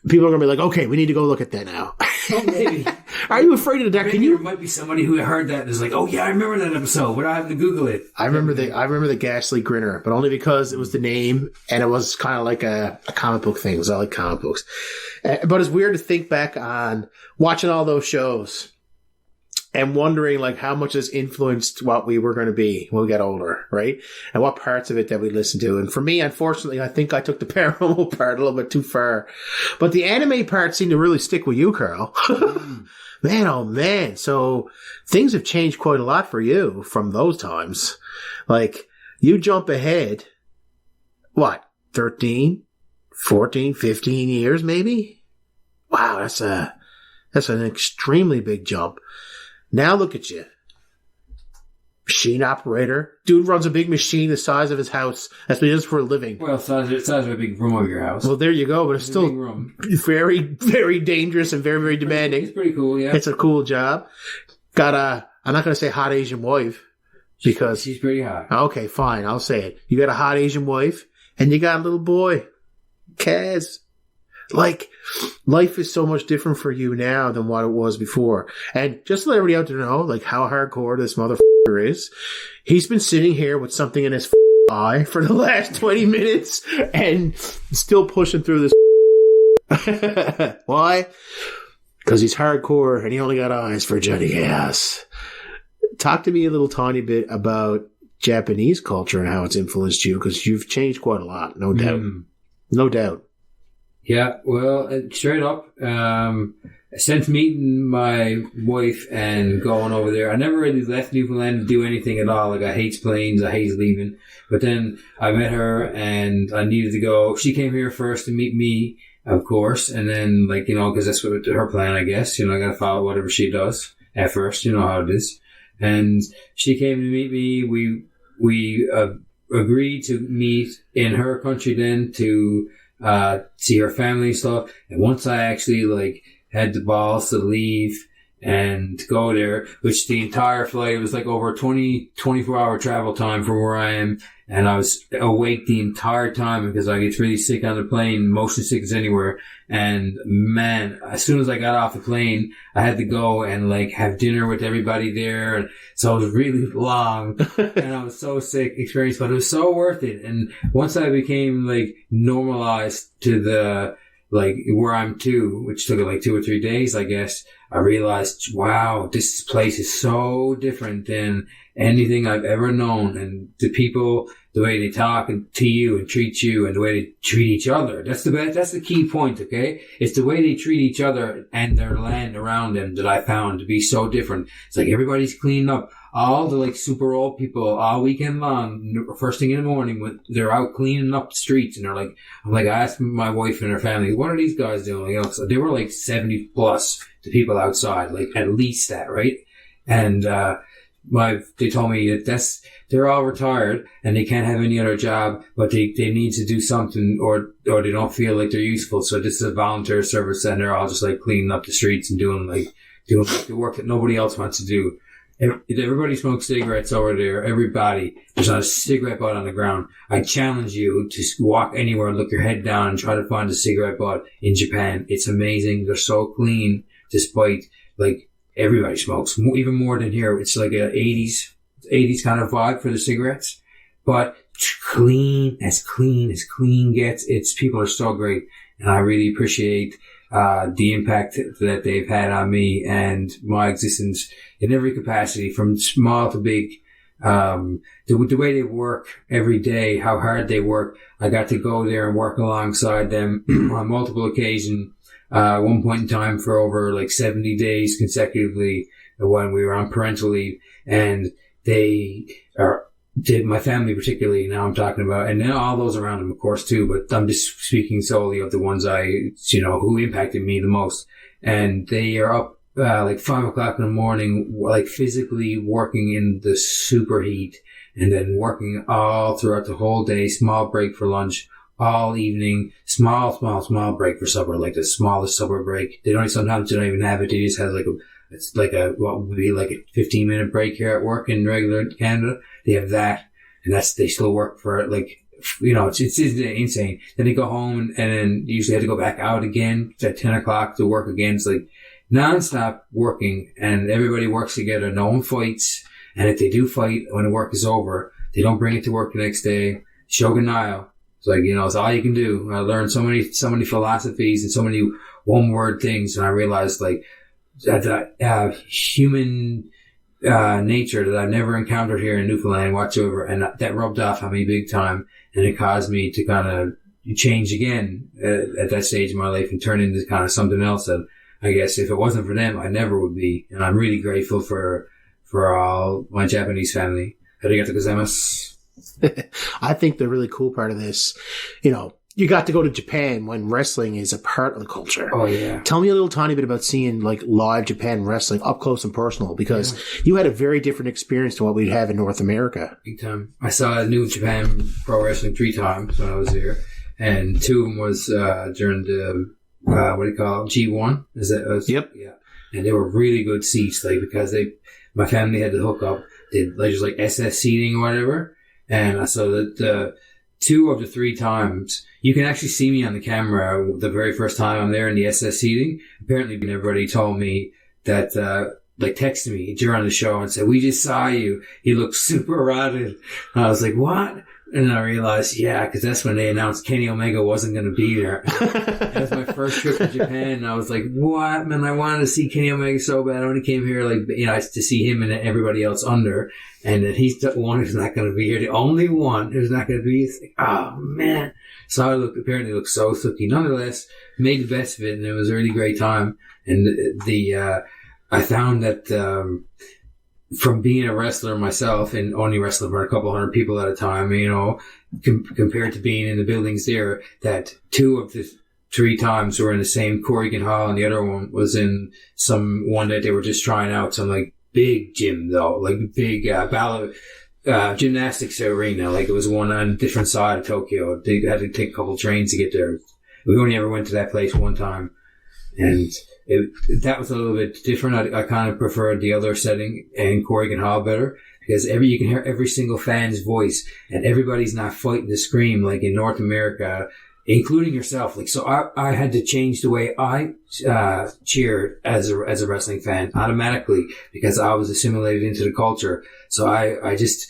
people are going to be like, okay, we need to go look at that now. Oh, maybe. Are You Afraid of the Dark? Maybe there might be somebody who heard that and is like, oh yeah, I remember that episode, but I have to Google it. I remember the Ghastly Grinner, but only because it was the name and it was kind of like a comic book thing. I like comic books. But it's weird to think back on watching all those shows and wondering how much this influenced what we were going to be when we got older, right? And what parts of it that we listened to. And for me, unfortunately, I think I took the paranormal part a little bit too far. But the anime part seemed to really stick with you, Carl. Man, oh man. So things have changed quite a lot for you from those times. You jump ahead, 13, 14, 15 years, maybe? Wow, that's an extremely big jump. Now look at you. Machine operator. Dude runs a big machine the size of his house. That's what he does for a living. Well, size of a big room of your house. Well, there you go, but it's still a big room. very, very dangerous and very, very demanding. It's pretty cool, yeah. It's a cool job. Got I'm not going to say hot Asian wife because... She's pretty hot. Okay, fine, I'll say it. You got a hot Asian wife and you got a little boy, Kaz. Like, life is so much different for you now than what it was before. And just to let everybody out there know, like, how hardcore this motherfucker is, he's been sitting here with something in his eye for the last 20 minutes and still pushing through this. Why? Because he's hardcore and he only got eyes for Johnny Gas. Talk to me a little tiny bit about Japanese culture and how it's influenced you, because you've changed quite a lot, no doubt. No doubt. Yeah, well, straight up, since meeting my wife and going over there, I never really left Newfoundland to do anything at all. Like, I hate planes, I hate leaving. But then I met her and I needed to go. She came here first to meet me, of course. And then, like, you know, because that's what her plan, I guess. You know, I got to follow whatever she does at first. You know how it is. And she came to meet me. We agreed to meet in her country then to see her family and stuff. And once I actually, like, had the balls to leave and go there, which the entire flight was like over 24 hour travel time from where I am. And I was awake the entire time because I get really sick on the plane, motion sickness anywhere. And man, as soon as I got off the plane, I had to go and like have dinner with everybody there. And so it was really long and I was so sick experience, but it was so worth it. And once I became like normalized to the, like where I'm to, which took like 2 or 3 days, I guess, I realized, wow, this place is so different than anything I've ever known. And the people, the way they talk to you and treat you and the way they treat each other. That's the key point, okay? It's the way they treat each other and their land around them that I found to be so different. It's like everybody's cleaning up. All the like super old people all weekend long, first thing in the morning, they're out cleaning up the streets and they're like, I asked my wife and her family, what are these guys doing? You know, so they were like 70 plus the people outside, like at least that, right? And, they told me that they're all retired and they can't have any other job, but they need to do something or they don't feel like they're useful. So this is a volunteer service and they're all just like cleaning up the streets and doing the work that nobody else wants to do. Everybody smokes cigarettes over there. Everybody. There's not a cigarette butt on the ground. I challenge you to walk anywhere and look your head down and try to find a cigarette butt in Japan. It's amazing. They're so clean despite like everybody smokes, even more than here. It's like a 80s kind of vibe for the cigarettes, but clean as clean gets. People are so great. And I really appreciate the impact that they've had on me and my existence in every capacity, from small to big. The way they work every day, how hard they work. I got to go there and work alongside them on multiple occasions. One point in time for over like 70 days consecutively when we were on parental leave, and my family particularly, now I'm talking about, and then all those around them, of course, too, but I'm just speaking solely of the ones who impacted me the most. And they are up, like 5 o'clock in the morning, like physically working in the super heat and then working all throughout the whole day, small break for lunch, all evening, small break for supper, like the smallest supper break. Sometimes they don't even have it. They just have what would be like a 15-minute break here at work in regular Canada. They have that, and they still work for it. Like, you know, it's insane. Then they go home and then usually have to go back out again at 10 o'clock to work again. It's like non-stop working, and everybody works together. No one fights. And if they do fight when the work is over, they don't bring it to work the next day. Shogunai. It's like, you know, it's all you can do. I learned so many philosophies and so many one-word things, and I realized like that human nature that I've never encountered here in Newfoundland whatsoever, and that rubbed off on me big time, and it caused me to kind of change again at that stage in my life and turn into kind of something else that I guess if it wasn't for them, I never would be. And I'm really grateful for all my Japanese family. Arigatou gozaimasu. I think the really cool part of this, you know, you got to go to Japan when wrestling is a part of the culture. Oh, yeah. Tell me a little tiny bit about seeing like live Japan wrestling up close and personal, because you had a very different experience to what we'd have in North America. Big time. I saw New Japan Pro Wrestling 3 times when I was there, and 2 of them was during the what do you call it? G1? Yep. Yeah. And they were really good seats, like, because my family had to hook up. They just like SS seating or whatever. And I saw that 2 of the 3 times, you can actually see me on the camera the very first time I'm there in the SS seating. Apparently, everybody told me that, like, texted me during the show and said, "We just saw you. You look super rotted." And I was like, "What?" And I realized, yeah, because that's when they announced Kenny Omega wasn't going to be there. That was my first trip to Japan, and I was like, "What, man? I wanted to see Kenny Omega so bad. I only came here, like, to see him and everybody else under, and then he's the one who's not going to be here, the only one who's not going to be." It's like, oh man! So I apparently looked so silky. Nonetheless, made the best of it, and it was a really great time. And I found that. From being a wrestler myself and only wrestling for a couple hundred people at a time, compared to being in the buildings there, that 2 of the 3 times were in the same Corrigan Hall, and the other one was in some one that they were just trying out, some like big gym though, like big ballet gymnastics arena. Like it was one on a different side of Tokyo. They had to take a couple trains to get there. We only ever went to that place one time, and that was a little bit different. I kind of preferred the other setting in Corrigan Hall better, because you can hear every single fan's voice, and everybody's not fighting to scream like in North America, including yourself. Like, so I had to change the way I cheered as a wrestling fan automatically, because I was assimilated into the culture. So I just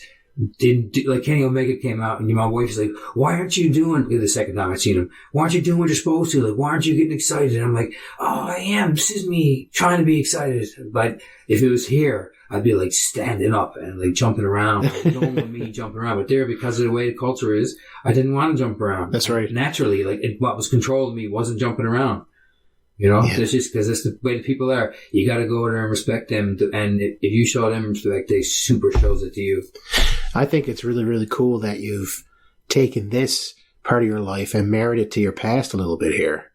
didn't do, like, Kenny Omega came out, and my wife was like, "Why aren't you doing," the second time I seen him, "why aren't you doing what you're supposed to? Like, why aren't you getting excited?" And I'm like, "Oh, I am. This is me trying to be excited." But if it was here, I'd be like standing up and like jumping around, like normal me jumping around. But there, because of the way the culture is, I didn't want to jump around. That's right. Naturally, like what was controlling me wasn't jumping around. It's just because that's the way the people are. You got to go there and respect them. And if you show them respect, they super shows it to you. I think it's really, really cool that you've taken this part of your life and married it to your past a little bit here.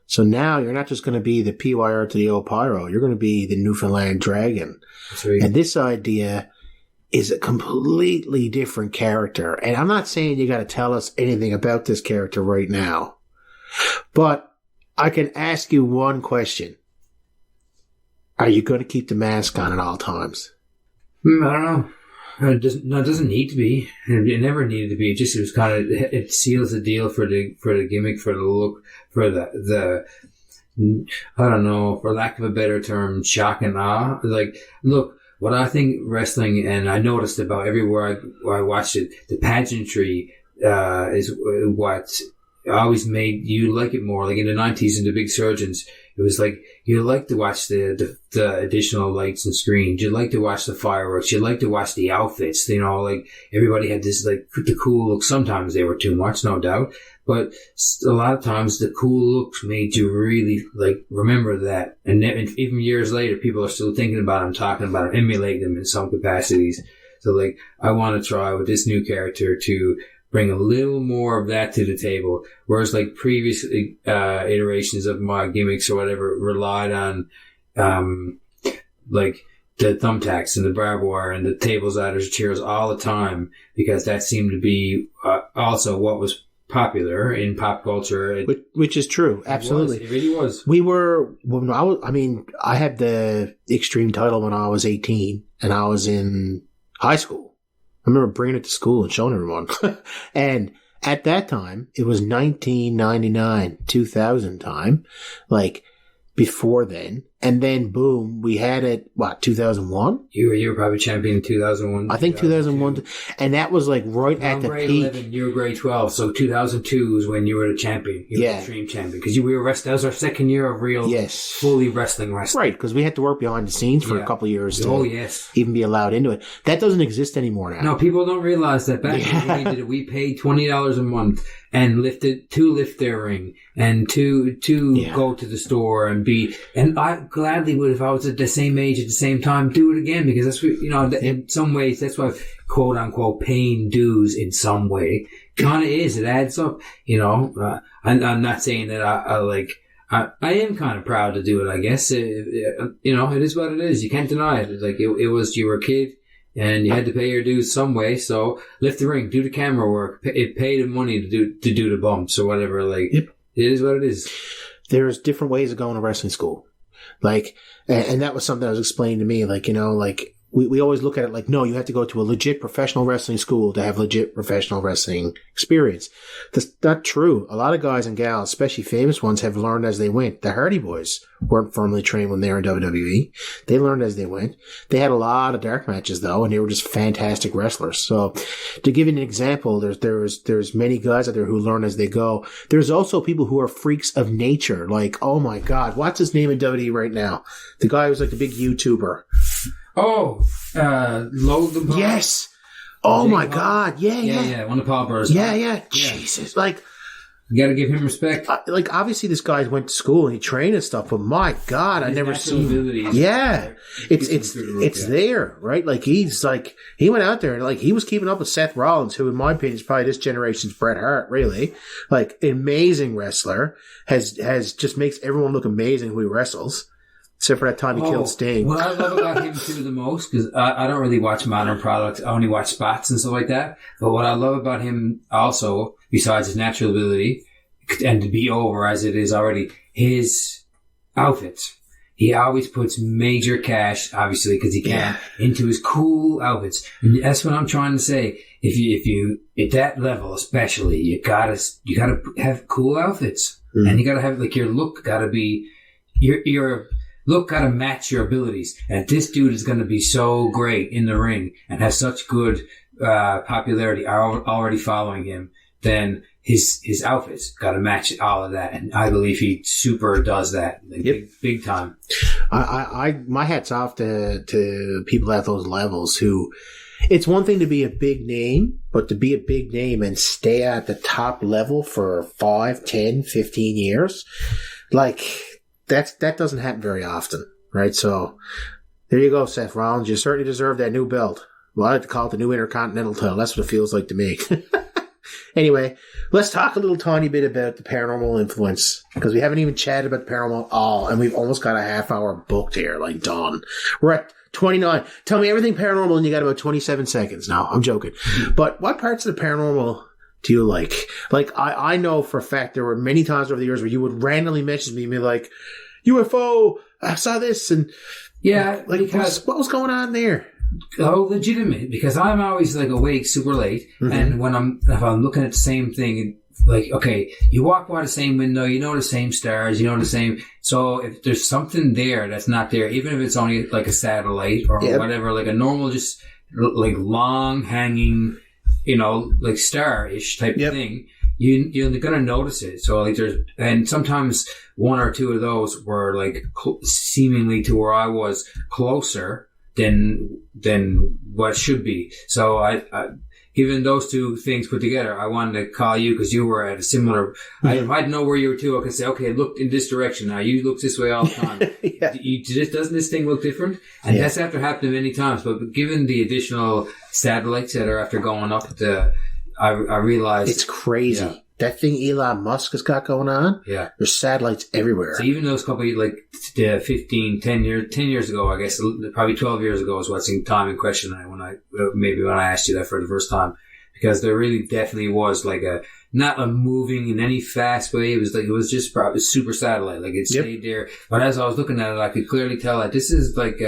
So now you're not just going to be the PYRO to the old PYRO. You're going to be the Newfoundland Dragon. That's right. And this idea is a completely different character. And I'm not saying you got to tell us anything about this character right now, but I can ask you one question. Are you going to keep the mask on at all times? I don't know. It doesn't need to be. It never needed to be. It was kind of, it seals the deal for the gimmick, for the look, for the I don't know, for lack of a better term, shock and awe. Like, look, what I think wrestling, and I noticed about everywhere I watched it, the pageantry is what always made you like it more. Like in the 90s in the big surgeons, it was like you like to watch the additional lights and screens. You like to watch the fireworks. You like to watch the outfits. Like everybody had this like the cool look. Sometimes they were too much, no doubt, but a lot of times the cool looks made you really like remember that. And even years later, people are still thinking about them, talking about them, emulating them in some capacities. So like I want to try with this new character to bring a little more of that to the table. Whereas like previous iterations of my gimmicks or whatever relied on like the thumbtacks and the barbed wire and the tables, ladders, chairs all the time, because that seemed to be also what was popular in pop culture. Which is true. Absolutely. It really was. I had the Extreme title when I was 18 and I was in high school. I remember bringing it to school and showing everyone. And at that time, it was 1999, 2000 time, like before then. And then boom, we had it, 2001? You were probably champion in 2001. I think 2001. And that was like right at the grade peak. 11, you were grade 12. So 2002 is when you were the champion. You were the Extreme champion. Because we were that was our second year of real, fully wrestling. Right, because we had to work behind the scenes for a couple of years to even be allowed into it. That doesn't exist anymore now. No, people don't realize that back when we paid $20 a month and to lift their ring and to go to the store and gladly would, if I was at the same age at the same time, do it again, because that's what, in some ways, that's what quote unquote paying dues in some way kind of is. It adds up, I'm not saying that I am kind of proud to do it, I guess. It is what it is. You can't deny it. It's like, it was, you were a kid and you had to pay your dues some way. So lift the ring, do the camera work, pay the money to do the bumps or whatever. Like, It is what it is. There's different ways of going to wrestling school. Like, and that was something that was explained to me. Like, we always look at it like, no, you have to go to a legit professional wrestling school to have legit professional wrestling experience. That's not true. A lot of guys and gals, especially famous ones, have learned as they went. The Hardy Boys weren't firmly trained when they were in WWE. They learned as they went. They had a lot of dark matches though, and they were just fantastic wrestlers. So to give you an example, there's many guys out there who learn as they go. There's also people who are freaks of nature. Like, oh my God, what's his name in WWE right now? The guy who's like the big YouTuber. Oh, Logan Paul? Yes. Oh my God. Yeah. One of Paul brothers. Yeah. Jesus. Like, you gotta give him respect. Obviously this guy went to school and he trained and stuff, but my God, I never seen. Yeah. It's there, right? Like, he went out there and like, he was keeping up with Seth Rollins, who in my opinion is probably this generation's Bret Hart, really. Like, amazing wrestler, has just makes everyone look amazing who he wrestles. Except for that time he killed Sting. What I love about him too the most, because I don't really watch modern products, I only watch spots and stuff like that. But what I love about him also, besides his natural ability, and to be over as it is already, his outfits. He always puts major cash, obviously, because he can, into his cool outfits. And that's what I'm trying to say. If you at that level especially, you gotta have cool outfits. Mm-hmm. And you gotta have, like, your look gotta be, your look gotta match your abilities. And if this dude is gonna be so great in the ring and has such good popularity already following him, then his outfits gotta match all of that. And I believe he super does that. Like, big time. My hat's off to people at those levels who, it's one thing to be a big name, but to be a big name and stay at the top level for 5, 10, 15 years, like, that doesn't happen very often, right? So there you go, Seth Rollins. You certainly deserve that new belt. Well, I like to call it the new Intercontinental title. That's what it feels like to me. Anyway, let's talk a little tiny bit about the paranormal influence, because we haven't even chatted about the paranormal at all, and we've almost got a half hour booked here, like dawn. We're at 29. Tell me everything paranormal, and you got about 27 seconds. No, I'm joking. But what parts of the paranormal do you like? Like, I know for a fact there were many times over the years where you would randomly message me and be like, UFO, I saw this, and like, because what was going on there? Oh, legitimate, because I'm always like awake super late, and if I'm looking at the same thing, like, okay, you walk by the same window, you know the same stars, you know the same. So if there's something there that's not there, even if it's only like a satellite or whatever, like a normal, just like long hanging, like star-ish type of thing, you're gonna notice it. So like and sometimes one or two of those were like seemingly to where I was closer than what should be. So I given those two things put together, I wanted to call you because you were at a similar. If I know where you were too, I could say, okay, look in this direction now. You look this way all the time. Doesn't this thing look different? And that's after happening many times. But given the additional satellites that are after going up, I realized it's crazy. Yeah. That thing Elon Musk has got going on, there's satellites everywhere. So even those couple, like 10 years ago, I guess, probably 12 years ago, I was watching Time in Question when I asked you that for the first time, because there really definitely was like not a moving in any fast way. It was just probably super satellite, like it stayed there. But as I was looking at it, I could clearly tell that this is like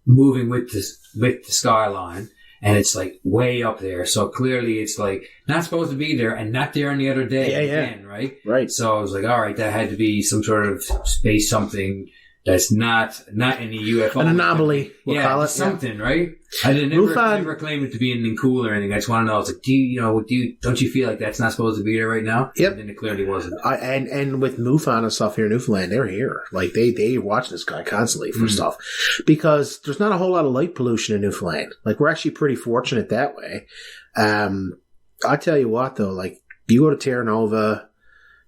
moving with the skyline. And it's like way up there. So clearly it's like not supposed to be there and not there on the other day again, right? Right. So I was like, all right, that had to be some sort of space something that's not any UFO. An anomaly, we'll call it. Something, right? I never claim it to be anything cool or anything. I just want to know, it's like, don't you feel like that's not supposed to be there right now? Yep. And then it clearly wasn't. And with MUFON and stuff here in Newfoundland, they're here. Like, they watch this guy constantly for stuff. Because there's not a whole lot of light pollution in Newfoundland. Like, we're actually pretty fortunate that way. I tell you what, though, like, you go to Terra Nova,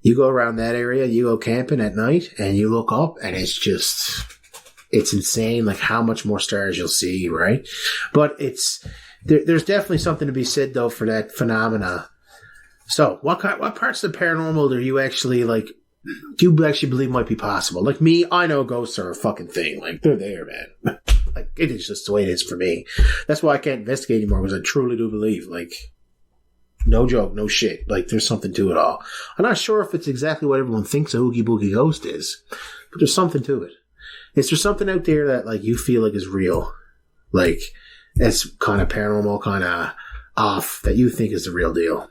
you go around that area, you go camping at night, and you look up, and it's just it's insane, like how much more stars you'll see, right? But there's definitely something to be said though for that phenomena. So, what parts of the paranormal do you actually do you actually believe might be possible? Like me, I know ghosts are a fucking thing. Like, they're there, man. Like, it is just the way it is for me. That's why I can't investigate anymore, because I truly do believe, like, no joke, no shit. Like, there's something to it all. I'm not sure if it's exactly what everyone thinks a Oogie Boogie ghost is, but there's something to it. Is there something out there that, like, you feel like is real? Like, that's kind of paranormal, kind of off, that you think is the real deal?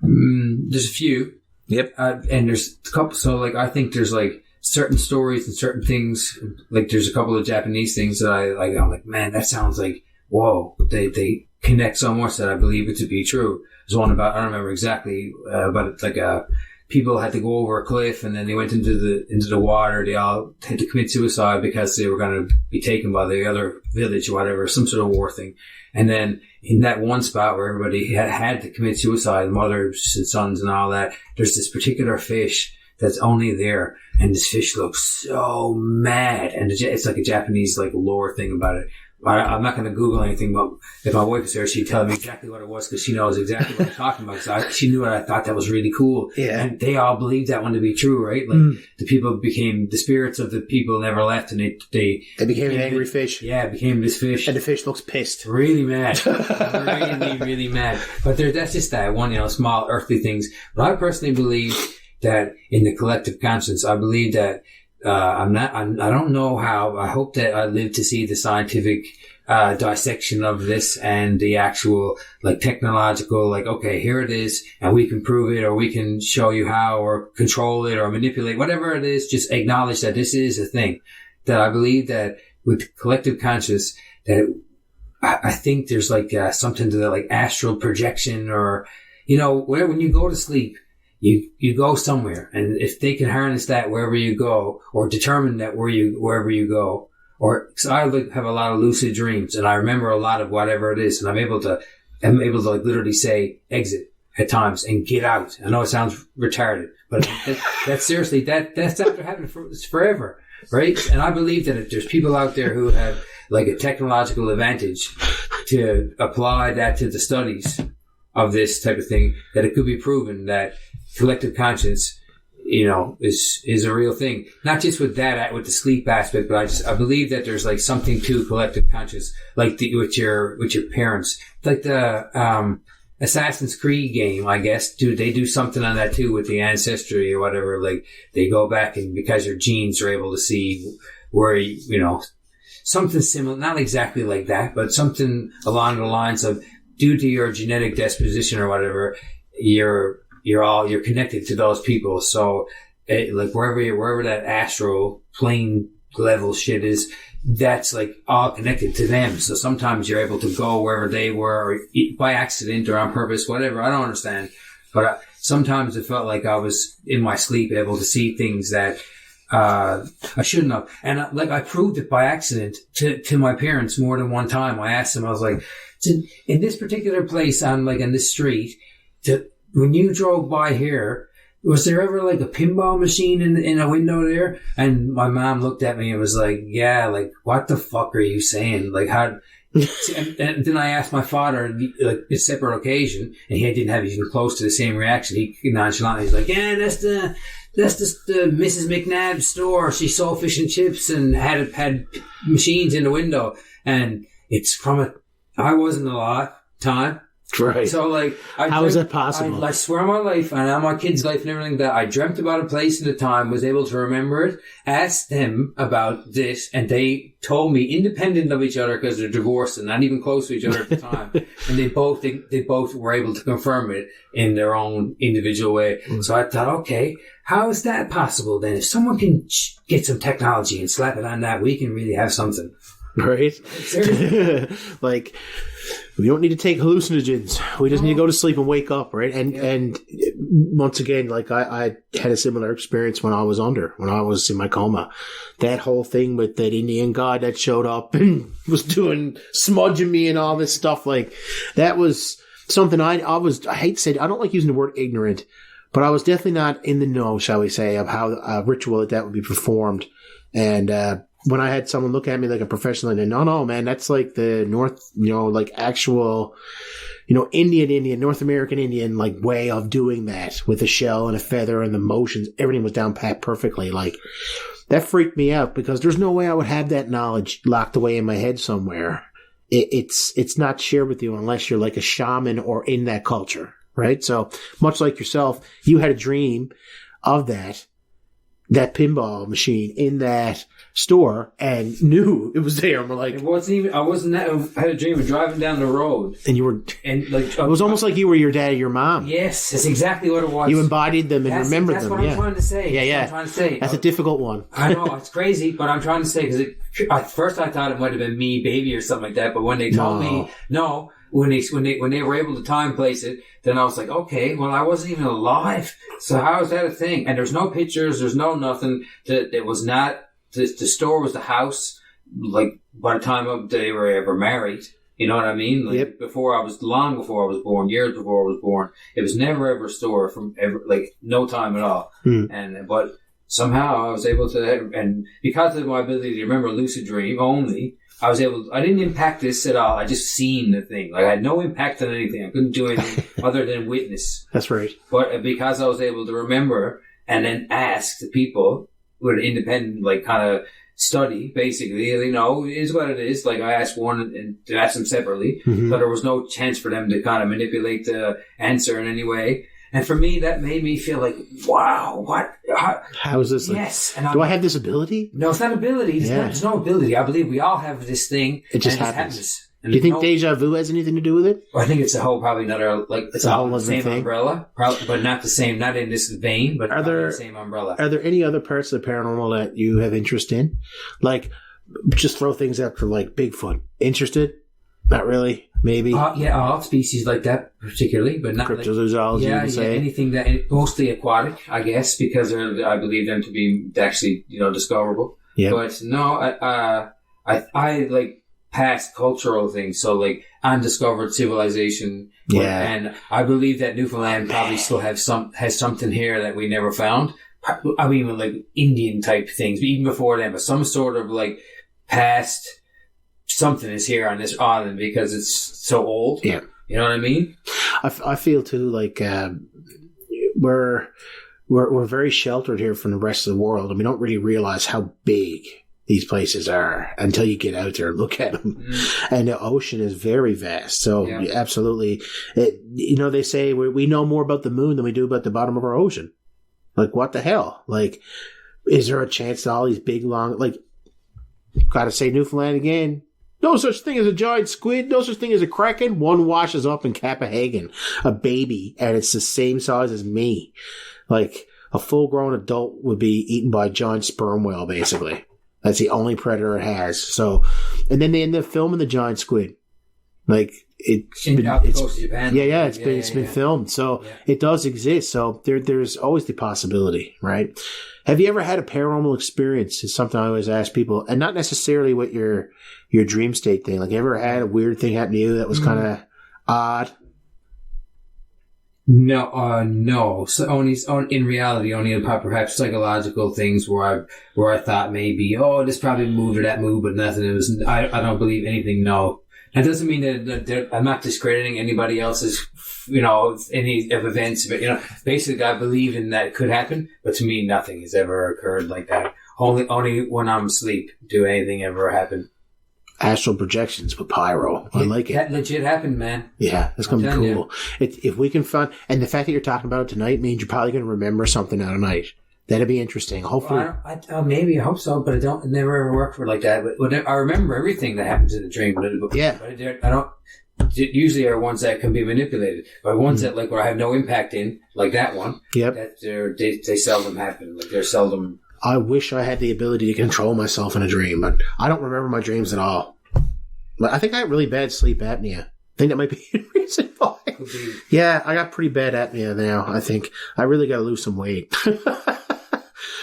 There's a few. Yep. And there's a couple. So, like, I think there's, like, certain stories and certain things. Like, there's a couple of Japanese things that I'm like, man, that sounds like, whoa. They connect so much that I believe it to be true. There's one about, I don't remember exactly, but it's like, people had to go over a cliff and then they went into the water. They all had to commit suicide because they were going to be taken by the other village or whatever, some sort of war thing. And then in that one spot where everybody had to commit suicide, mothers and sons and all that, there's this particular fish that's only there. And this fish looks so mad. And it's like a Japanese, like, lore thing about it. I'm not going to Google anything, but if my wife was there, she'd tell me exactly what it was, because she knows exactly what I'm talking about. So she knew what I thought that was really cool. Yeah. And they all believed that one to be true, right? Like, the people became, the spirits of the people never left, and they became an angry fish. Yeah, it became this fish. And the fish looks pissed. Really mad. really, really mad. But that's just that one, small earthly things. But I personally believe that in the collective conscience, I believe that I don't know how. I hope that I live to see the scientific dissection of this and the actual, like, technological, like, okay, here it is, and we can prove it, or we can show you how, or control it, or manipulate, whatever it is. Just acknowledge that this is a thing. That I believe that with collective conscious, that I think there's like something to the, like, astral projection, or when you go to sleep. You go somewhere, and if they can harness that wherever you go, or determine that wherever you go, or, cause I have a lot of lucid dreams, and I remember a lot of whatever it is, and I'm able to like literally say exit at times and get out. I know it sounds retarded, but that's seriously, that's after happening forever, right? And I believe that if there's people out there who have, like, a technological advantage to apply that to the studies of this type of thing, that it could be proven that collective conscience, is a real thing. Not just with the sleep aspect, but I believe that there's, like, something to collective conscience, like with your parents, like the Assassin's Creed game, I guess. They do something on that too with the ancestry or whatever. Like, they go back, and because your genes are able to see where something similar, not exactly like that, but something along the lines of, due to your genetic disposition or whatever, you're connected to those people. So, like, wherever that astral plane level shit is, that's, like, all connected to them. So sometimes you're able to go wherever they were, or by accident or on purpose, whatever. I don't understand. But sometimes it felt like I was in my sleep able to see things that I shouldn't have. And I proved it by accident to my parents more than one time. I asked them, I was like, in this particular place on this street, when you drove by here, was there ever, like, a pinball machine in a window there? And my mom looked at me and was like, yeah, like, what the fuck are you saying? Like, how? And then I asked my father, like, a separate occasion, and he didn't have even close to the same reaction. He nonchalantly, he's like, yeah, that's the Mrs. McNabb's store. She sold fish and chips and had machines in the window. And it's I wasn't alive time. Right. So, like, how is that possible? I swear on my life, and on my kids' life and everything, that I dreamt about a place at the time, was able to remember it, asked them about this, and they told me, independent of each other, because they're divorced and not even close to each other at the time, and they both were able to confirm it in their own individual way. So I thought, okay, how is that possible then? If someone can get some technology and slap it on that, we can really have something. Right? Like, we don't need to take hallucinogens. We just need to go to sleep and wake up, right? And once again, like, I had a similar experience when I was in my coma. That whole thing with that Indian god that showed up and was smudging me and all this stuff, like, that was something I hate to say, I don't like using the word ignorant, but I was definitely not in the know, shall we say, of how a ritual like that would be performed. And when I had someone look at me like a professional, and no, man, that's like the North, like actual, Indian, North American Indian, like way of doing that with a shell and a feather and the motions. Everything was down pat perfectly. Like that freaked me out because there's no way I would have that knowledge locked away in my head somewhere. It's not shared with you unless you're like a shaman or in that culture, right? So much like yourself, you had a dream of that pinball machine in that store and knew it was there. And we're like, it wasn't even, I had a dream of driving down the road. And you were, and like, it was almost like you were your dad or your mom. Yes, that's exactly what it was. You embodied them and remembered them. That's what I'm trying to say. Yeah. That's what I'm trying to say. That's a difficult one. I know, it's crazy, but I'm trying to say, because at first I thought it might have been me, baby, or something like that, but when they told me, no, when they were able to time place it, then I was like, okay, well, I wasn't even alive. So how is that a thing? And there's no pictures, there's no nothing. It was not, the store was the house, like, by the time they were ever married. You know what I mean? Like, yep. Long before I was born, years before I was born. It was never ever a store from ever, like, no time at all. But somehow I was able to, and because of my ability to remember lucid dream only, I didn't impact this at all. I just seen the thing. Like, I had no impact on anything. I couldn't do anything other than witness. That's right. But because I was able to remember and then ask the people with an independent, like, kind of study, basically, it is what it is. Like, I asked one and to ask them separately, but there was no chance for them to kind of manipulate the answer in any way. And for me, that made me feel like, wow, what? How is this? Yes. Do I have this ability? No, it's not ability. There's no ability. I believe we all have this thing. It just happens. And do you think deja vu has anything to do with it? Well, I think it's probably another, like, it's a whole the other same thing. Umbrella, but not the same, not in this vein, but the same umbrella. Are there any other parts of the paranormal that you have interest in? Like, just throw things out for, like, Bigfoot. Interested? Not really. Maybe. All species like that, particularly, but not cryptozoology. Like, you can say. Anything that mostly aquatic, I guess, because I believe them to be actually, discoverable. Yeah. But no, I like past cultural things, so like undiscovered civilization. Yeah. And I believe that Newfoundland probably still has something here that we never found. I mean, like Indian type things, even before then, but some sort of like past. Something is here on this island because it's so old. Yeah. You know what I mean? I feel too like we're very sheltered here from the rest of the world, and we don't really realize how big these places are until you get out there and look at them. And the ocean is very vast. So absolutely, they say we know more about the moon than we do about the bottom of our ocean. Like, what the hell? Like, is there a chance that all these big, long, like, gotta say Newfoundland again? No such thing as a giant squid. No such thing as a kraken. One washes up in Capahagan, a baby, and it's the same size as me. Like, a full-grown adult would be eaten by a giant sperm whale, basically. That's the only predator it has. So, and then they end up filming the giant squid. Like, it's been filmed. So it does exist. So there's always the possibility, right? Have you ever had a paranormal experience? Is something I always ask people, and not necessarily what your dream state thing. Like, you ever had a weird thing happen to you that was kind of odd? No. So in reality, only perhaps psychological things where I thought maybe, this probably moved or that moved, but nothing. It was. I don't believe anything. No. That doesn't mean that I'm not discrediting anybody else's, any of events. But, basically I believe in that it could happen. But to me, nothing has ever occurred like that. Only when I'm asleep do anything ever happen. Astral projections with PYRO. I like it. That legit happened, man. Yeah, that's going to be cool. If we can find, and the fact that you're talking about it tonight means you're probably going to remember something out of night. That'd be interesting. Hopefully. Maybe I hope so, but it never ever worked for like that. But I remember everything that happens in the dream. But I don't. Usually are ones that can be manipulated, but ones that like where I have no impact in, like that one. Yep. They seldom happen. Like they're seldom. I wish I had the ability to control myself in a dream, but I don't remember my dreams at all. But I think I have really bad sleep apnea. I think that might be the reason why. Yeah, I got pretty bad apnea now. I think I really got to lose some weight.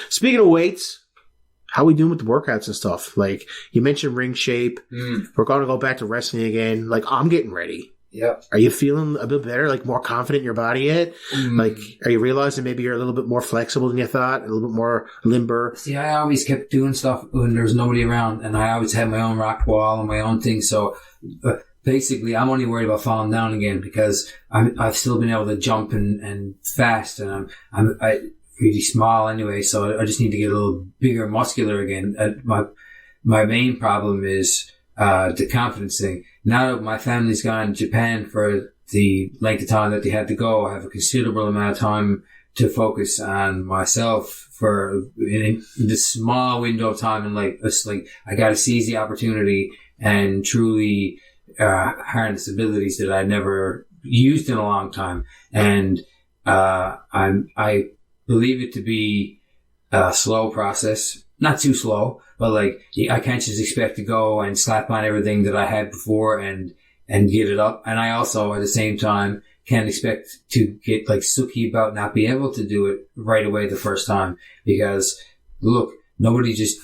Speaking of weights, how we doing with the workouts and stuff? Like, you mentioned ring shape. We're going to go back to wrestling again. Like, I'm getting ready. Yep. Are you feeling a bit better, like more confident in your body yet? Like, are you realizing maybe you're a little bit more flexible than you thought, a little bit more limber? See, I always kept doing stuff when there was nobody around, and I always had my own rock wall and my own thing. So basically, I'm only worried about falling down again because I've still been able to jump and fast, and I'm really small anyway. So I just need to get a little bigger, muscular again. My main problem is the confidence thing. Now that my family's gone to Japan for the length of time that they had to go, I have a considerable amount of time to focus on myself for in this small window of time. And it's like I got to seize the opportunity and truly harness abilities that I never used in a long time. And I believe it to be a slow process, not too slow. But I can't just expect to go and slap on everything that I had before and get it up. And I also, at the same time, can't expect to get sucky about not being able to do it right away the first time. Because, look, nobody just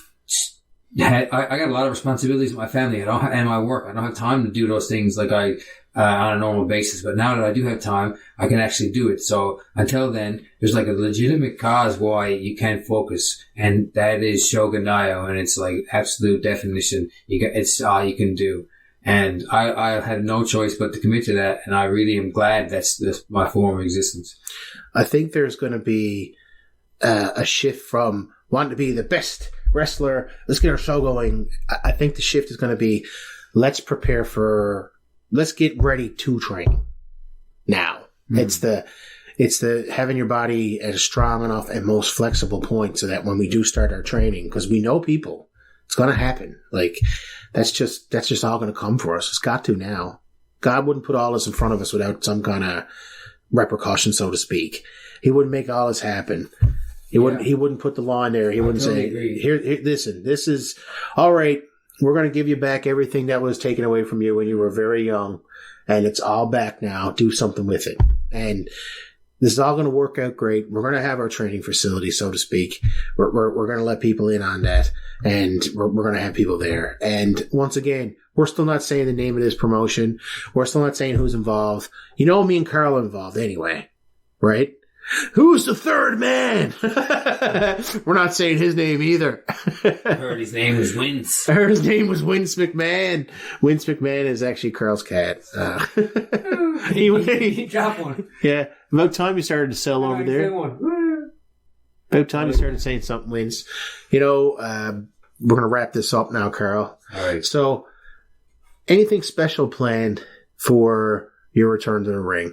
had, I got a lot of responsibilities with my family and my work. I don't have time to do those things on a normal basis. But now that I do have time, I can actually do it. So until then, there's a legitimate cause why you can't focus. And that is Shogundaio. And it's absolute definition. It's all you can do. And I had no choice but to commit to that. And I really am glad that's my form of existence. I think there's going to be a shift from wanting to be the best wrestler. Let's get our show going. I think the shift is going to be, let's get ready to train now. It's the having your body at a strong enough and most flexible point so that when we do start our training, because we know people, it's going to happen. That's just all going to come for us. It's got to now. God wouldn't put all this in front of us without some kind of repercussion, so to speak. He wouldn't make all this happen. He wouldn't put the law in there. He wouldn't say, here, listen, this is all right. We're going to give you back everything that was taken away from you when you were very young, and it's all back now. Do something with it. And this is all going to work out great. We're going to have our training facility, so to speak. We're going to let people in on that, and we're going to have people there. And once again, we're still not saying the name of this promotion. We're still not saying who's involved. You know, me and Carl are involved anyway, right? Who's the third man? We're not saying his name either. I heard his name was Vince. I heard his name was Vince McMahon. Vince McMahon is actually Carl's cat. He dropped one. Yeah. About time you started to sell over there. About time you started saying something, Vince. You know, we're going to wrap this up now, Carl. All right. So, anything special planned for your return to the ring?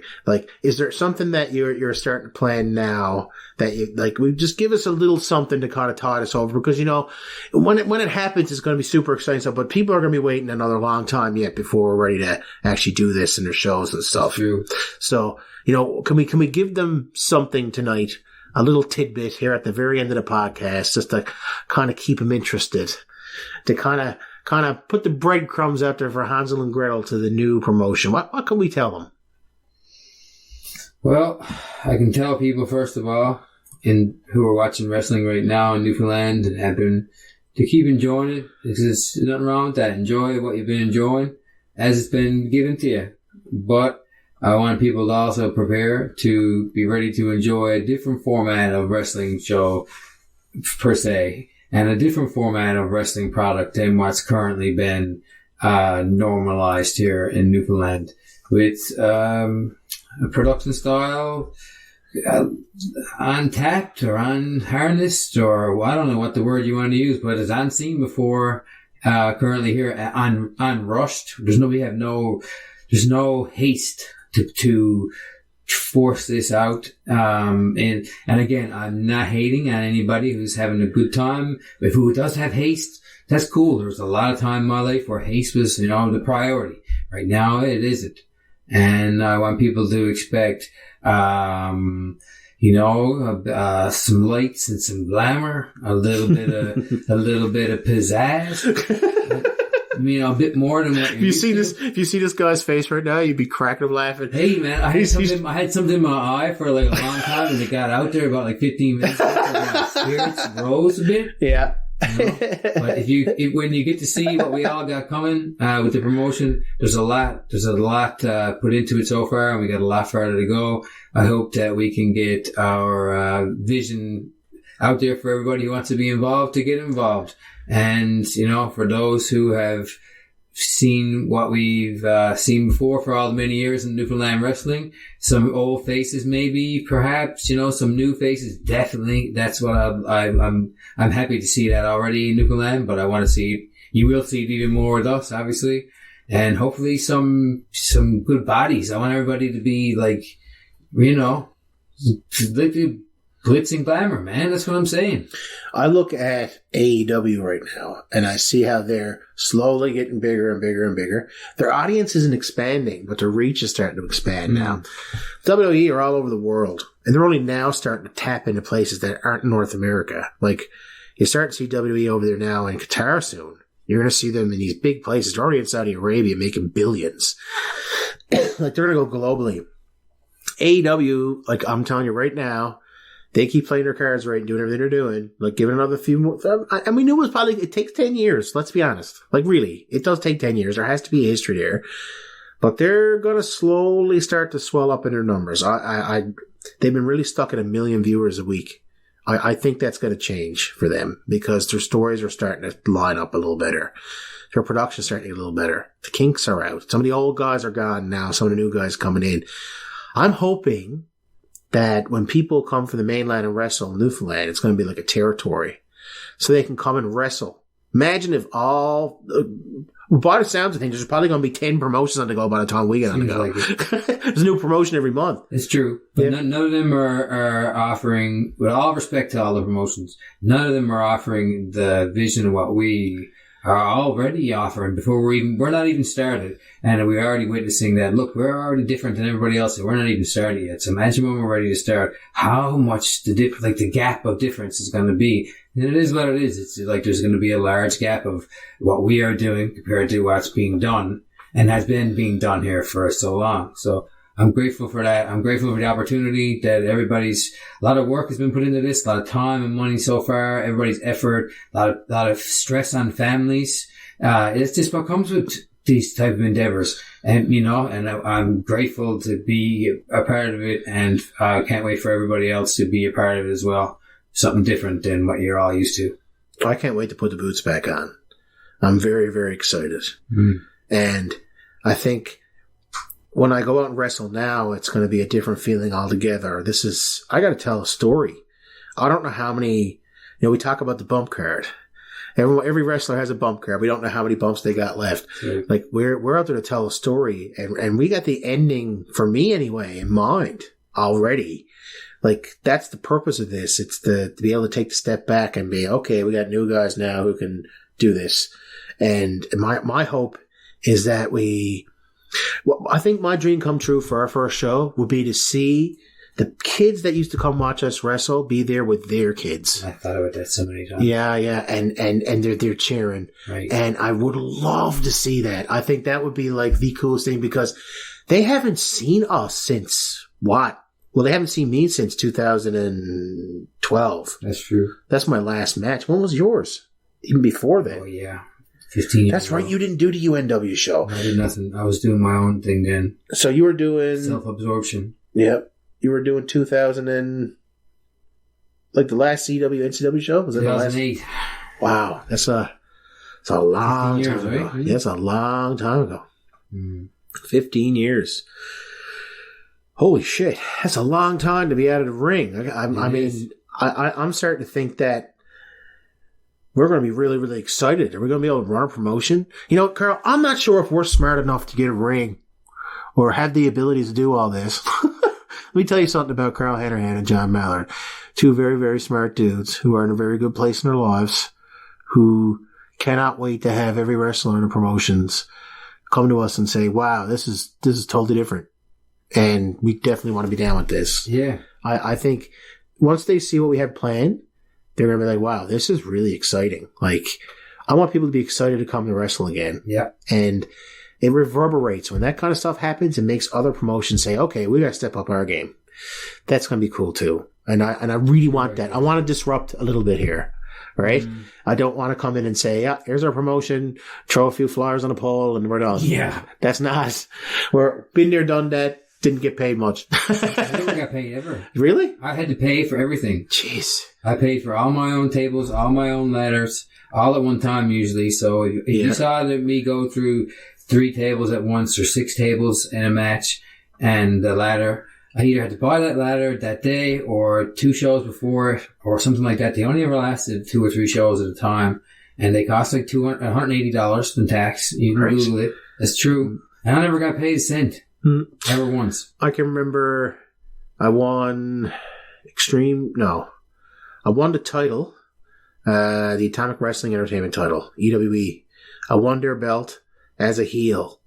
Is there something that you're starting to plan now that you just give us a little something to kind of tide us over? Because, when it happens, it's going to be super exciting stuff, but people are going to be waiting another long time yet before we're ready to actually do this in their shows and stuff. True. So, can we give them something tonight, a little tidbit here at the very end of the podcast, just to kind of keep them interested, to kind of put the breadcrumbs out there for Hansel and Gretel to the new promotion? What can we tell them? Well, I can tell people, first of all, who are watching wrestling right now in Newfoundland and have been, to keep enjoying it, because there's nothing wrong with that. Enjoy what you've been enjoying as it's been given to you. But I want people to also prepare to be ready to enjoy a different format of wrestling show, per se, and a different format of wrestling product than what's currently been normalized here in Newfoundland, with a production style untapped or unharnessed, or I don't know what the word you want to use, but it's unseen before currently here, unrushed. There's no haste to force this out. And again, I'm not hating on anybody who's having a good time. But who does have haste, that's cool. There was a lot of time in my life where haste was, the priority. Right now, it isn't. And I want people to expect, some lights and some glamour, a little bit of pizzazz. A bit more than what if you see this guy's face right now, you'd be cracking up laughing. Hey man, I had something in my eye for a long time, and it got out there about 15 minutes after my spirits rose a bit. Yeah. But when you get to see what we all got coming with the promotion, there's a lot put into it so far, and we got a lot further to go. I hope that we can get our vision out there for everybody who wants to be involved to get involved. And, for those who have seen what we've seen before for all the many years in Newfoundland wrestling, some old faces maybe, perhaps, some new faces, definitely. That's what I'm happy to see that already in Newfoundland, but I want to see, you will see it even more with us, obviously, and hopefully some good bodies. I want everybody to be like, glitz and glamour, man. That's what I'm saying. I look at AEW right now, and I see how they're slowly getting bigger and bigger and bigger. Their audience isn't expanding, but their reach is starting to expand now. WWE are all over the world, and they're only now starting to tap into places that aren't in North America. Like, you start to see WWE over there now in Qatar soon. You're going to see them in these big places. They're already in Saudi Arabia making billions. Like, they're going to go globally. AEW, like, I'm telling you right now, they keep playing their cards right and doing everything they're doing. Like, give it another few more. And we knew it takes 10 years. Let's be honest. Like, really, it does take 10 years. There has to be a history there. But they're going to slowly start to swell up in their numbers. They've been really stuck at 1 million viewers a week. I think that's going to change for them because their stories are starting to line up a little better. Their production's starting to get a little better. The kinks are out. Some of the old guys are gone now. Some of the new guys coming in. I'm hoping that when people come from the mainland and wrestle in Newfoundland, it's going to be like a territory. So they can come and wrestle. Imagine if by the sounds of things, there's probably going to be 10 promotions on the go by the time we get on the go. Like there's a new promotion every month. It's true. But none of them are offering, with all respect to all the promotions, none of them are offering the vision of what we are already offering before we're not even started. And we're already witnessing that, look, we're already different than everybody else. We're not even started yet. So imagine when we're ready to start, how much the gap of difference is going to be. And it is what it is. It's like there's going to be a large gap of what we are doing compared to what's being done and has been being done here for so long. So I'm grateful for that. I'm grateful for the opportunity that a lot of work has been put into this, a lot of time and money so far, everybody's effort, a lot of stress on families. It's just what comes with these type of endeavors. And, and I'm grateful to be a part of it, and I can't wait for everybody else to be a part of it as well. Something different than what you're all used to. I can't wait to put the boots back on. I'm very, very excited. And I think when I go out and wrestle now, it's going to be a different feeling altogether. I got to tell a story. I don't know how many, we talk about the bump card. Every wrestler has a bump card. We don't know how many bumps they got left. Right. Like, we're out there to tell a story, and we got the ending, for me anyway, in mind already. Like, that's the purpose of this. It's to be able to take the step back and be, okay, we got new guys now who can do this. And my hope is that I think my dream come true for our first show would be to see the kids that used to come watch us wrestle be there with their kids. I thought about that so many times. Yeah. And they're cheering. Right. And I would love to see that. I think that would be like the coolest thing because they haven't seen us since what? Well, they haven't seen me since 2012. That's true. That's my last match. When was yours? Even before that. Oh, yeah. 15 years That's ago. Right. You didn't do the UNW show. I did nothing. I was doing my own thing then. So you were doing... self-absorption. Yep. You were doing 2000 and... like the last CW, NCW show? Was that 2008. The last? Wow. That's a long time ago. Right? Yeah, that's a long time ago. 15 years. Holy shit. That's a long time to be out of the ring. I'm starting to think that we're going to be really, really excited. Are we going to be able to run a promotion? Carl, I'm not sure if we're smart enough to get a ring or have the ability to do all this. Let me tell you something about Carl Hanrahan and John Mallard. Two very, very smart dudes who are in a very good place in their lives, who cannot wait to have every wrestler in the promotions come to us and say, wow, this is totally different. And we definitely want to be down with this. Yeah. I think once they see what we have planned, they're going to be like, wow, this is really exciting. Like, I want people to be excited to come to wrestle again. Yeah. And it reverberates. When that kind of stuff happens, it makes other promotions say, okay, we got to step up our game. That's going to be cool too. And I really want that. I want to disrupt a little bit here. right? I don't want to come in and say, yeah, here's our promotion, throw a few flyers on a pole, and we're done. Yeah. That's not. We're been there, done that, didn't get paid much. I never got paid ever. Really? I had to pay for everything. Jeez. I paid for all my own tables, all my own ladders, all at one time usually. So if you saw me go through 3 tables at once or 6 tables in a match and the ladder, I either had to buy that ladder that day or 2 shows before or something like that. They only ever lasted 2 or 3 shows at a time. And they cost like $180 in tax. You can Google it. That's true. And I never got paid a cent. Ever once. I can remember I won I won the title, the Atomic Wrestling Entertainment title, EWE. I won their belt as a heel.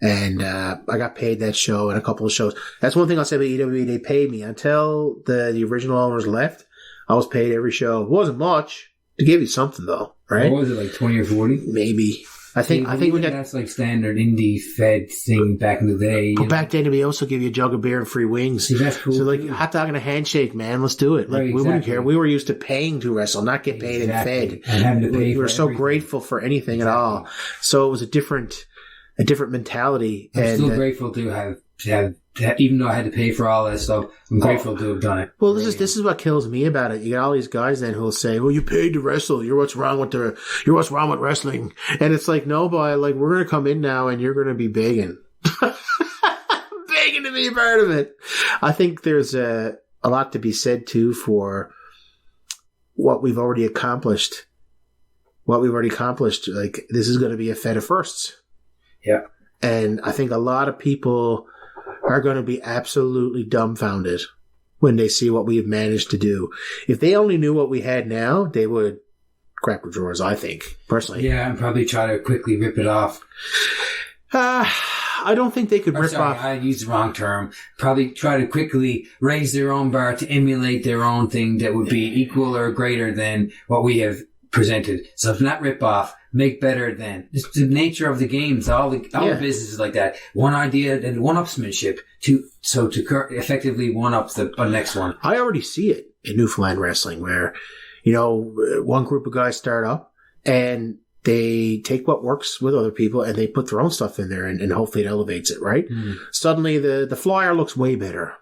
And I got paid that show and a couple of shows. That's one thing I'll say about EWE. They paid me until the original owners left. I was paid every show. It wasn't much. They gave you something though, right? What was it, like 20 or 40? Maybe. I think we got. That's like standard indie fed thing back in the day. But back then, we also give you a jug of beer and free wings. See, that's cool. So like hot dog and a handshake, man. Let's do it. Like we wouldn't care. We were used to paying to wrestle, not get paid and fed. And having to pay. We were so grateful for anything at all. So it was a different mentality. I'm still grateful to have, even though I had to pay for all that stuff, I'm grateful to have done it. Well, this is what kills me about it. You got all these guys then who'll say, "Well, you paid to wrestle. You're what's wrong with wrestling." And it's like, no, boy, like we're gonna come in now and you're gonna be begging, begging to be a part of it. I think there's a lot to be said too for what we've already accomplished. Like this is going to be a fed of firsts. Yeah. And I think a lot of people are going to be absolutely dumbfounded when they see what we have managed to do. If they only knew what we had now, they would crack their drawers, I think, personally. Yeah, and probably try to quickly rip it off. I don't think they could rip off. I used the wrong term. Probably try to quickly raise their own bar to emulate their own thing that would be equal or greater than what we have presented. So if not rip off, make better than. It's the nature of the games. All the businesses like that. One idea and one-upsmanship to effectively one-up the next one. I already see it in Newfoundland wrestling where, one group of guys start up and they take what works with other people and they put their own stuff in there and hopefully it elevates it, right? Suddenly the flyer looks way better.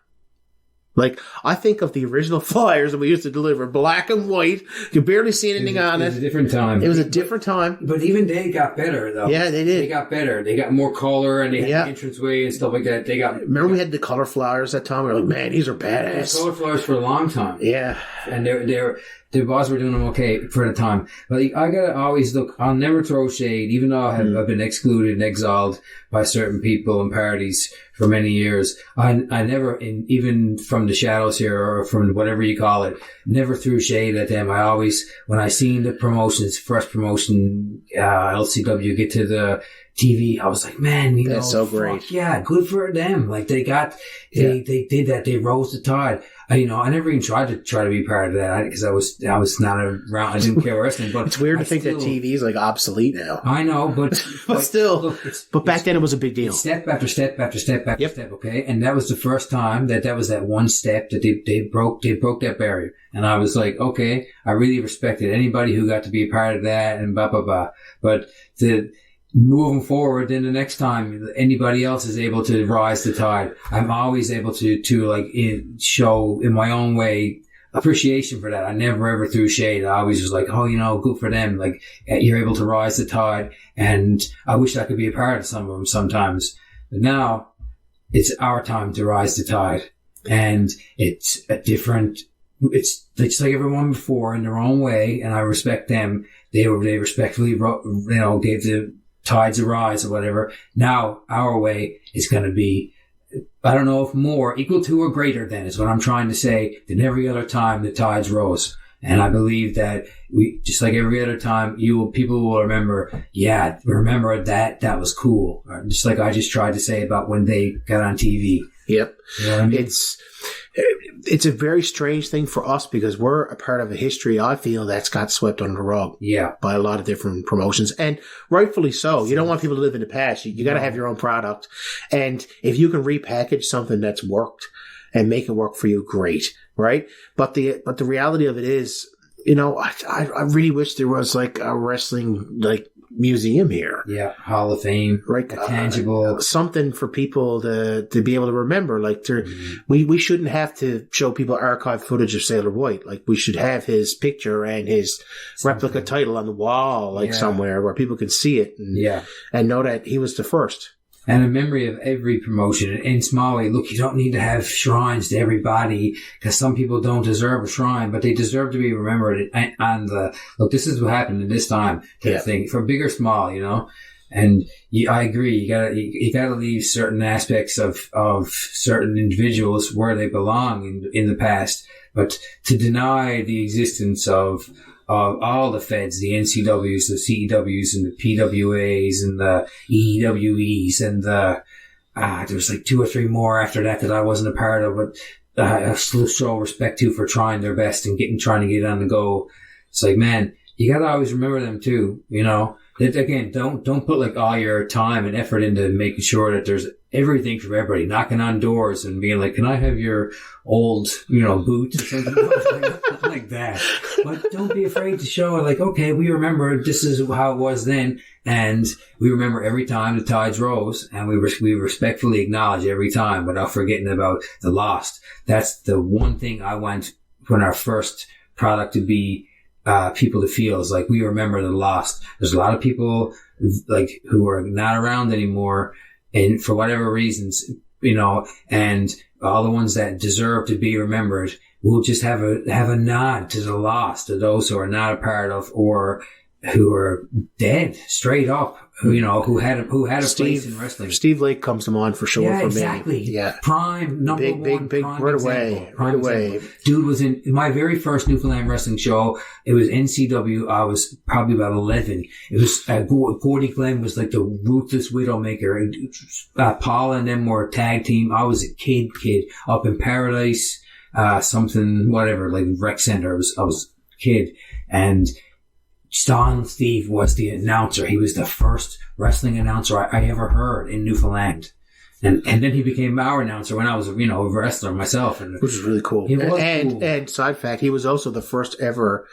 Like, I think of the original flyers that we used to deliver, black and white. You could barely see anything on it. It was a different time. It was a different time. But even they got better, though. Yeah, they did. They got better. They got more color and they had the entranceway and stuff like that. Remember we had the color flowers that time? We were like, man, these are badass. Color flowers for a long time. Yeah. And the boss were doing them okay for the time. But I gotta always look, I'll never throw shade, even though I've been excluded and exiled by certain people and parties for many years. I never, even from the shadows here or from whatever you call it, never threw shade at them. I always, when I seen the promotions, first promotion, LCW get to the TV, I was like, man, that's so great. Yeah, good for them. Like they did that. They rose the tide. I never even tried to be part of that because I was not around. I didn't care wrestling. But it's weird to think that TV is like obsolete now. I know, but still, look, but back then it was a big deal. Step after step after step after step. Okay, and that was the first time that was that one step that they broke that barrier, and I was like, okay, I really respected anybody who got to be a part of that, and blah blah blah. But moving forward, then the next time anybody else is able to rise the tide, I'm always able to show in my own way appreciation for that. I never ever threw shade. I always was like, oh, good for them. Like you're able to rise the tide, and I wish I could be a part of some of them sometimes. But now it's our time to rise the tide, and it's it's just like everyone before in their own way, and I respect them. They respectfully, gave the tides a rise or whatever. Now our way is going to be, I don't know if more, equal to or greater than is what I'm trying to say, than every other time the tides rose. And I believe that we, just like every other time, people will remember that was cool. Just like I just tried to say about when they got on TV. Yep. You know what I mean? It's a very strange thing for us because we're a part of a history, I feel, that's got swept under the rug. Yeah. By a lot of different promotions. And rightfully so. You don't want people to live in the past. You got to have your own product. And if you can repackage something that's worked and make it work for you, great. Right? But the reality of it is, I really wish there was like a wrestling like museum here. Yeah, Hall of Fame, right? Tangible, something for people to be able to remember. Like, we shouldn't have to show people archived footage of Sailor White. Like, we should have his picture and his replica title on the wall, like somewhere where people can see it and know that he was the first. And a memory of every promotion in small way. Look, you don't need to have shrines to everybody because some people don't deserve a shrine, but they deserve to be remembered. And look, this is what happened in this time type thing, for big or small, And I agree. You gotta leave certain aspects of certain individuals where they belong in the past, but to deny the existence of all the feds, the NCWs, the CEWs, and the PWAs, and the EWEs, and there was like 2 or 3 more after that I wasn't a part of, but I still show respect to for trying their best and trying to get on the go. It's like, man, you gotta always remember them too, Again, don't put like all your time and effort into making sure that there's everything for everybody, knocking on doors and being like, can I have your old, boots or something like that. But don't be afraid to show it like, okay, we remember this is how it was then. And we remember every time the tides rose, and we respectfully acknowledge every time without forgetting about the lost. That's the one thing I want when our first product to be people to feel is like, we remember the lost. There's a lot of people like who are not around anymore, and for whatever reasons, and all the ones that deserve to be remembered, we'll just have a nod to the lost, to those who are not a part of or who are dead straight up, who had a place in wrestling. Steve Lake comes to mind for sure. For exactly. Me. Yeah, prime number one, big, right away. Dude was in my very first Newfoundland wrestling show. It was NCW. I was probably about 11. It was Gordy Glenn was like the ruthless Widowmaker. Paul and them were a tag team. I was a kid up in Paradise, something whatever, like rec center. I was a kid, and Steve was the announcer. He was the first wrestling announcer I ever heard in Newfoundland. And then he became our announcer when I was, a wrestler myself. Which is really cool. And side fact, he was also the first ever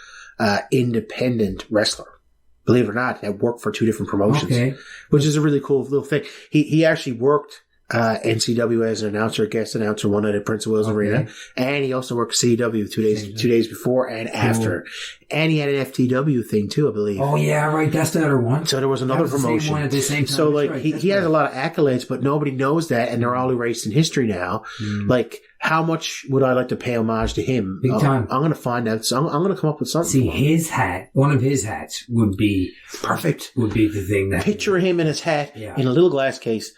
independent wrestler. Believe it or not, that worked for 2 different promotions, which is a really cool little thing. He actually worked NCW as an announcer, guest announcer one night at Prince of Wales Arena, and he also worked CW 2 days before and after, and he had an FTW thing too, I believe. Oh yeah, right, that's the other one. So there was another promotion. The same one at the same time. So like he has a lot of accolades, but nobody knows that, and they're all erased in history now. Like, how much would I like to pay homage to him? Big time. I'm going to find out. So I'm going to come up with something. See, his hat, one of his hats would be perfect. Would be the thing that picture him in his hat in a little glass case.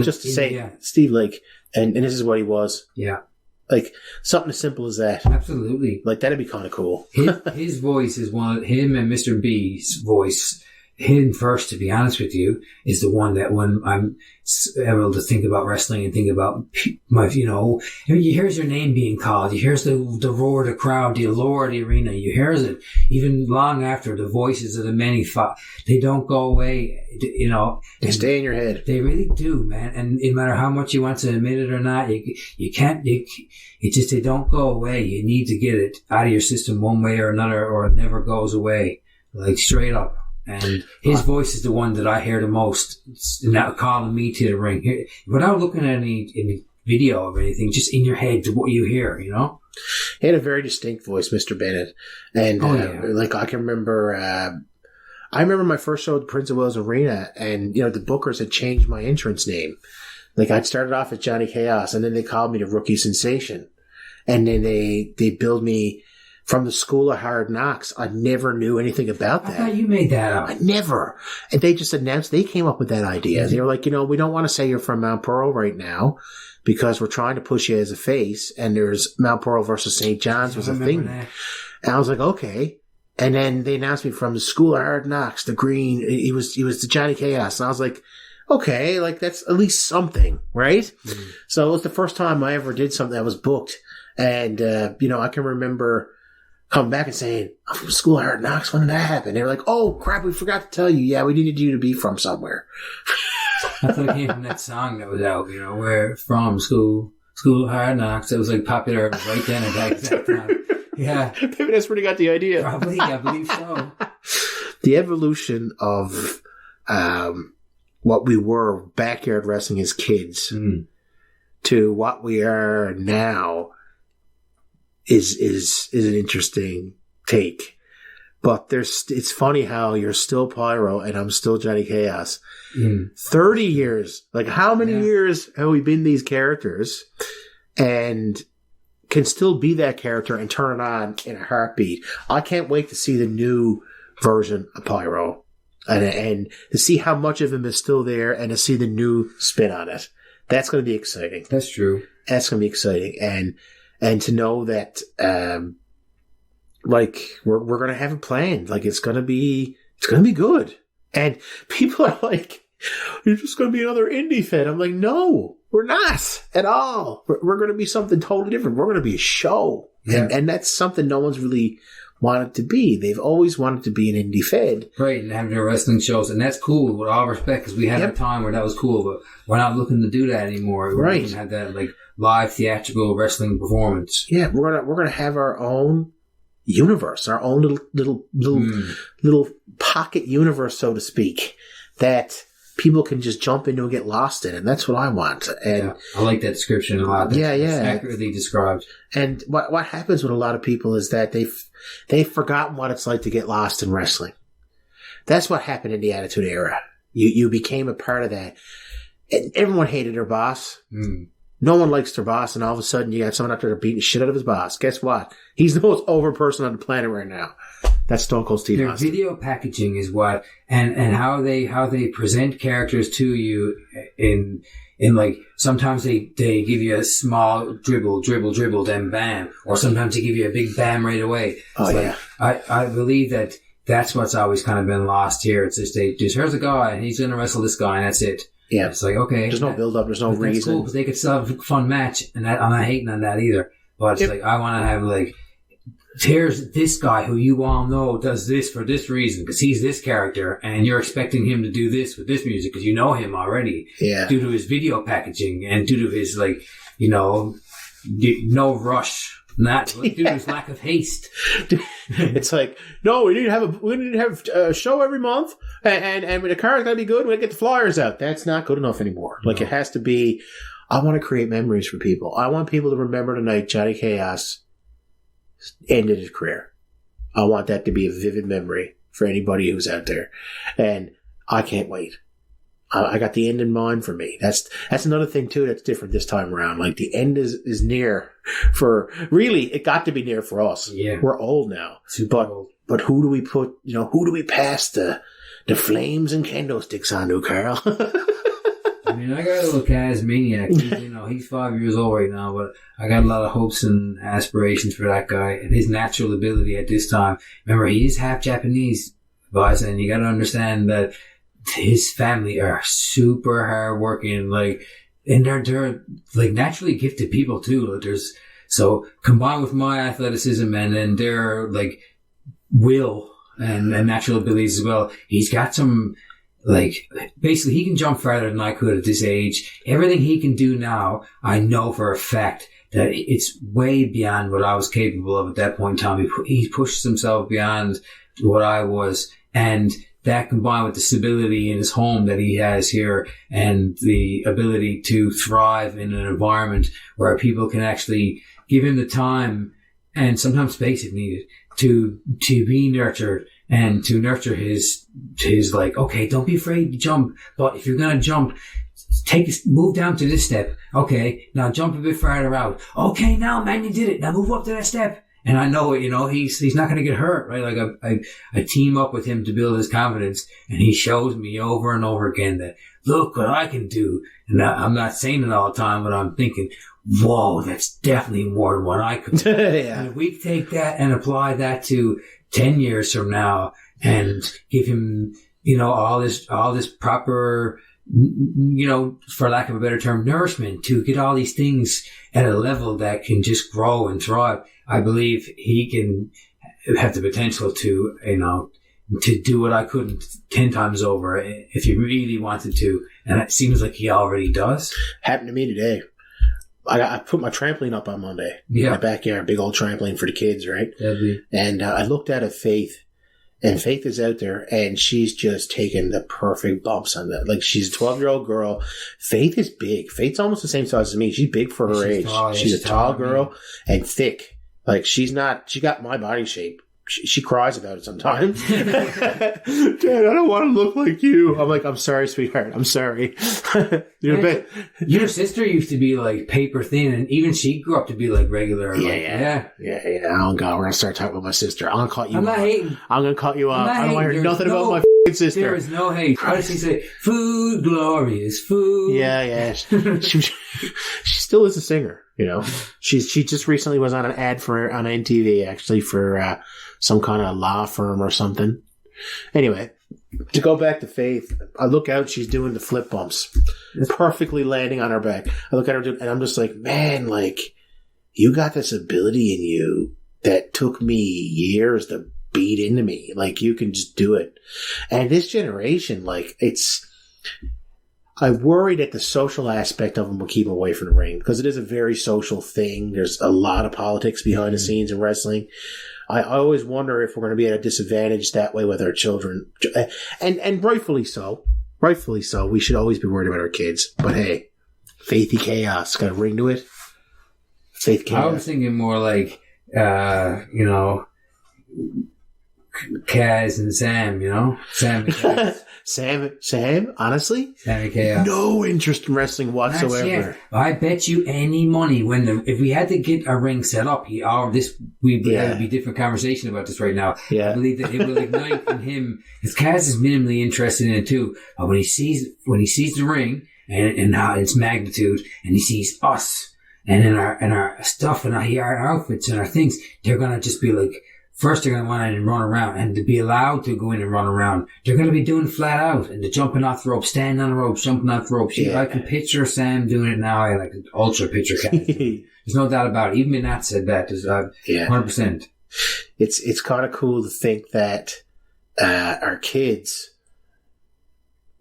Just to say, Steve Lake, and this is what he was. Yeah. Like, something as simple as that. Absolutely. Like, that'd be kind of cool. His voice is him and Mr. B's voice, him first, to be honest with you, is the one that when I'm able to think about wrestling and think about you hears your name being called, you hears the roar of the crowd, the allure of the arena, you hears it even long after the voices of the many they don't go away, They stay in your head. They really do, man. And no matter how much you want to admit it or not, you can't, they don't go away. You need to get it out of your system one way or another, or it never goes away, like straight up. And his voice is the one that I hear the most, not calling me to the ring. Without looking at any video of anything, just in your head, what you hear, He had a very distinct voice, Mr. Bennett. And, like, I can remember, I remember my first show at Prince of Wales Arena, and, the bookers had changed my entrance name. Like, I'd started off as Johnny Chaos, and then they called me the Rookie Sensation. And then they billed me from the School of Hard Knocks. I never knew anything about that. I thought you made that up. I never. And they just announced, they came up with that idea. They were like, we don't want to say you're from Mount Pearl right now because we're trying to push you as a face, and there's Mount Pearl versus St. John's was a thing. That. And I was like, okay. And then they announced me from the School of Hard Knocks, the green, he was the Johnny Chaos. And I was like, okay, like that's at least something, right? Mm-hmm. So it was the first time I ever did something that was booked. And, I can remember coming back and saying, I'm from School of Hard Knocks. When did that happen? They were like, oh, crap, we forgot to tell you. Yeah, we needed you to be from somewhere. I thought it came from that song that was out, where from School of Hard Knocks. It was like popular right then at that exact time. Yeah. Maybe that's where he got the idea. Probably, I believe so. The evolution of what we were backyard wrestling as kids to what we are now is an interesting take. But it's funny how you're still Pyro and I'm still Johnny Chaos. 30 years. Like, how many years have we been these characters and can still be that character and turn it on in a heartbeat? I can't wait to see the new version of Pyro and to see how much of him is still there and to see the new spin on it. That's going to be exciting. That's true. That's going to be exciting. And to know that, like, we're going to have it planned. Like, it's going to be good. And people are like, you're just going to be another indie fed. I'm like, no, we're not at all. We're going to be something totally different. We're going to be a show. Yeah. And that's something no one's really wanted to be. They've always wanted to be an indie fed. Right, and having their wrestling shows. And that's cool, with all respect, because we had a time where that was cool, but we're not looking to do that anymore. We're looking to have that, like, live theatrical wrestling performance. Yeah, we're gonna have our own universe, our own little pocket universe, so to speak, that people can just jump into and get lost in, and that's what I want. And I like that description a lot. That's accurately described. And what happens with a lot of people is that they've forgotten what it's like to get lost in wrestling. That's what happened in the Attitude Era. You became a part of that. And everyone hated their boss. No one likes their boss, and all of a sudden you got someone out there beating the shit out of his boss. Guess what? He's the most over person on the planet right now. That's Stone Cold Steve Their Austin. video packaging is what, and how they present characters to you in like, sometimes they give you a small dribble, then bam, or sometimes they give you a big bam right away. I believe that's what's always kind of been lost here. It's just here's a guy and he's going to wrestle this guy and that's it. Yeah. It's like, okay. There's no build up. There's no reason. That's cool because they could still have a fun match, and I'm not hating on that either. But it's like, I want to have, like, here's this guy who you all know does this for this reason because he's this character, and you're expecting him to do this with this music because you know him already. Yeah. Due to his video packaging and due to his, like, you know, no rush. Not due to his lack of haste. It's like, no, we need to have a show every month, and the card's gotta be good. We get the flyers out. That's not good enough anymore. Like, it has to be. I want to create memories for people. I want people to remember the night Johnny Chaos ended his career. I want that to be a vivid memory for anybody who's out there, and I can't wait. I got the end in mind for me. That's another thing too that's different this time around. Like, the end is near for, really, it got to be near for us. Yeah. We're old now. Super old. But who do we put, who do we pass the flames and kendo sticks on to, Carl? I mean, I got a little Casmaniac. He's 5 years old right now, but I got a lot of hopes and aspirations for that guy and his natural ability at this time. Remember, he is half Japanese, guys, and you got to understand that his family are super hardworking, and they're like naturally gifted people too. So combined with my athleticism and then their like will and natural abilities as well, he's got some, like, basically he can jump farther than I could at this age. Everything he can do now, I know for a fact that it's way beyond what I was capable of at that point in time. He pushes himself beyond what I was, and that combined with the stability in his home that he has here and the ability to thrive in an environment where people can actually give him the time and sometimes space if needed to be nurtured and to nurture his like, okay, don't be afraid to jump, but if you're going to jump, move down to this step. Okay, now jump a bit farther out. Okay, now man, you did it. Now move up to that step. And I know, he's not going to get hurt, right? Like, I team up with him to build his confidence, and he shows me over and over again that, look what I can do. And I'm not saying it all the time, but I'm thinking, whoa, that's definitely more than what I could do. Yeah. And if we take that and apply that to 10 years from now and give him, all this proper, for lack of a better term, nourishment to get all these things at a level that can just grow and thrive, I believe he can have the potential to, to do what I couldn't 10 times over if he really wanted to. And it seems like he already does. Happened to me today. I put my trampoline up on Monday. Yeah. My backyard, big old trampoline for the kids, right? Deadly. And I looked at Faith, and Faith is out there, and she's just taking the perfect bumps on that. Like, she's a 12-year-old girl. Faith is big. Faith's almost the same size as me. She's big for her age. Tall, she's a tall girl man. and thick. Like, she got my body shape. She cries about it sometimes. Dad, I don't want to look like you. I'm like, I'm sorry, sweetheart. I'm sorry. Your sister used to be like paper thin, and even she grew up to be like regular. Yeah. Oh God, we're gonna start talking about my sister. I'm gonna cut you. I'm not hating. I'm gonna cut you off. I don't want to hear nothing about my sister. There is no hate. How does she say? Food, glorious food. Yeah. She still is a singer. You know, she just recently was on an ad on NTV actually for some kind of law firm or something. Anyway, to go back to Faith, I look out, she's doing the flip bumps, perfectly landing on her back. I look at her and I'm just like, man, like, you got this ability in you that took me years to beat into me. Like, you can just do it. And this generation, like, I worry that the social aspect of them will keep them away from the ring because it is a very social thing. There's a lot of politics behind the scenes in wrestling. I always wonder if we're going to be at a disadvantage that way with our children. And rightfully so. Rightfully so. We should always be worried about our kids. But hey, Faithy Chaos. Got a ring to it? Faith Chaos. I was thinking more like, Kaz and Sam, Sam and Kaz. Sam, honestly? Sam and Chaos. No interest in wrestling whatsoever. I bet you any money if we had to get a ring set up, there would be a different conversation about this right now. Yeah. I believe that it will ignite in him, because Kaz is minimally interested in it too. But when he sees the ring and its magnitude, and he sees us and in our stuff and our outfits and our things, they're gonna just be like, first, they're going to want to run around, and to be allowed to go in and run around, they're going to be doing flat out, and the jumping off the rope, standing on the rope, jumping off the rope. Yeah. I can picture Sam doing it now. I like an ultra picture Kaz. There's no doubt about it. Even Minat said that. 100%. It's kind of cool to think that our kids,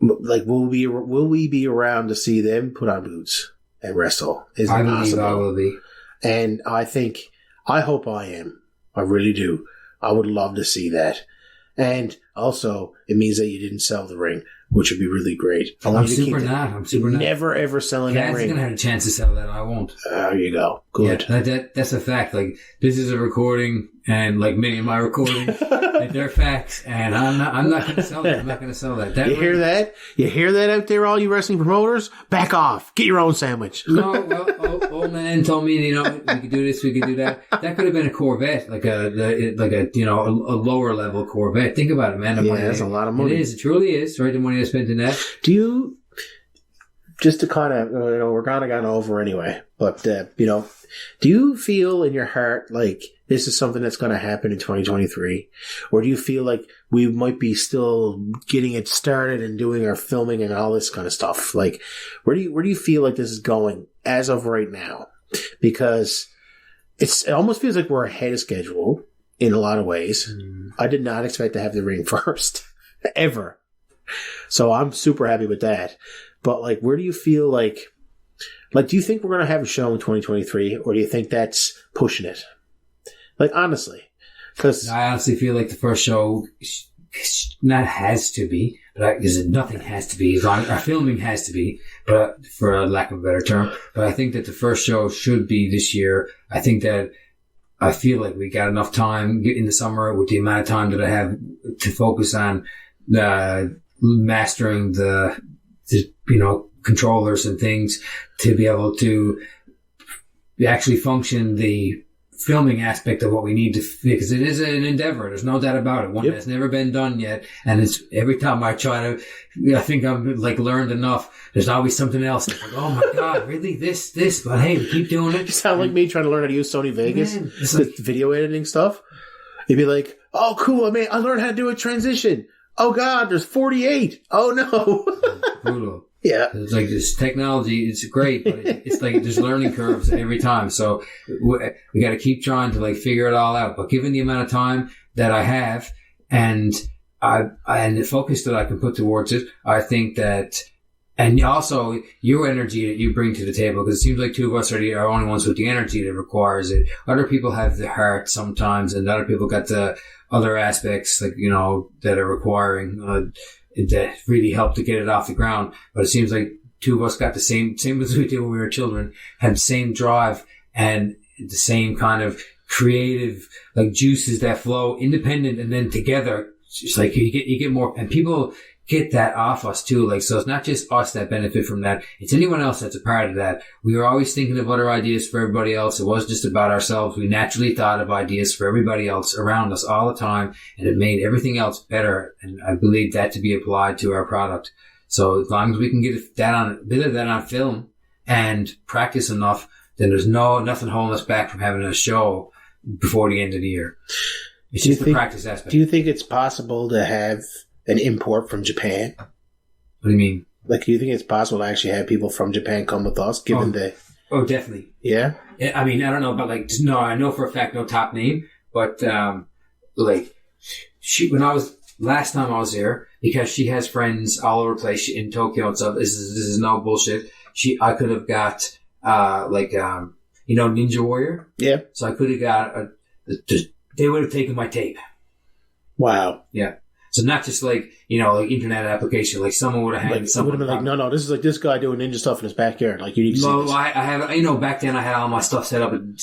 like, will we be around to see them put on boots and wrestle? Is it possible? I believe I will be. And I hope I am. I really do. I would love to see that. And also, it means that you didn't sell the ring, which would be really great. I'm super not. Never, ever selling that ring. Kaz is going to have a chance to sell that. I won't. There you go. Good. Yeah, that's a fact. Like, this is a recording, and like many of my recordings, like, they're facts, and I'm not going to sell that. I'm not going to sell that. Hear that? You hear that out there, all you wrestling promoters? Back off. Get your own sandwich. No, well, old man told me, we could do this, we could do that. That could have been a Corvette, like a lower level Corvette. Think about it, man. That's a lot of money. It is. It truly is, right? The money I spent in that. Do you, just to kind of, we're kind of gone over anyway, but, do you feel in your heart like this is something that's going to happen in 2023? Or do you feel like we might be still getting it started and doing our filming and all this kind of stuff? Like, where do you feel like this is going as of right now? Because it almost feels like we're ahead of schedule in a lot of ways. I did not expect to have the ring first, ever. So I'm super happy with that. But, like, where do you feel like, do you think we're going to have a show in 2023, or do you think that's pushing it? Like, honestly. Because I honestly feel like the first show not has to be, but because nothing has to be. Our filming has to be, but for a lack of a better term. But I think that the first show should be this year. I feel like we got enough time in the summer with the amount of time that I have to focus on mastering the controllers and things to be able to actually function the filming aspect of what we need to, because it is an endeavor. There's no doubt about it. One that's never been done yet. And it's every time I try to, I think I'm like learned enough. There's always something else. It's like, oh my God, really? This, but hey, we keep doing it. You sound like me trying to learn how to use Sony Vegas, the video editing stuff. You'd be like, oh cool, I learned how to do a transition. Oh God, there's 48. Oh no. Brutal. Yeah. It's like this technology, it's great, but it's like there's learning curves every time. So we got to keep trying to like figure it all out. But given the amount of time that I have and the focus that I can put towards it, I think that And also, your energy that you bring to the table, because it seems like two of us are the only ones with the energy that requires it. Other people have the heart sometimes, and other people got the other aspects, like, you know, that are requiring, that really help to get it off the ground. But it seems like two of us got the same as we did when we were children, had the same drive and the same kind of creative, like, juices that flow independent and then together. It's like you get more, and people get that off us too. Like, so it's not just us that benefit from that. It's anyone else that's a part of that. We were always thinking of other ideas for everybody else. It wasn't just about ourselves. We naturally thought of ideas for everybody else around us all the time, and it made everything else better. And I believe that to be applied to our product. So as long as we can get a bit of that on film and practice enough, then there's nothing holding us back from having a show before the end of the year. It's just the practice aspect. Do you think it's possible to have an import from Japan? What do you mean? Like, do you think it's possible to actually have people from Japan come with us, given the... Oh, definitely. Yeah? I mean, I don't know, but like, no, I know for a fact, no top name, but, like, last time I was there, because she has friends all over the place in Tokyo and stuff, this is no bullshit. I could have got, you know, Ninja Warrior? Yeah. So I could have got they would have taken my tape. Wow. Yeah. So not just like, you know, like internet application, like someone would have had It would have been like, no, this is like this guy doing ninja stuff in his backyard. Like, you need to see this. I have, you know, back then I had all my stuff set up, and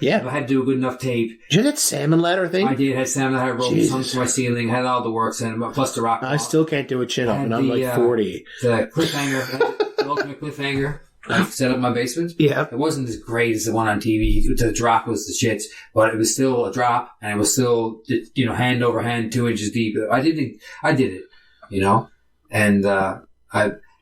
Yeah. I had to do a good enough tape. Did you have that salmon ladder thing? I did. Had salmon ladder ropes hung to my ceiling, had all the works in it, plus the rock. I still can't do a chin up, and I'm like 40. The cliffhanger, the ultimate cliffhanger. I set up my basement. Yeah. It wasn't as great as the one on TV. The drop was the shits, but it was still a drop, and it was still, you know, hand over hand, 2 inches deep. I did it, you know, and,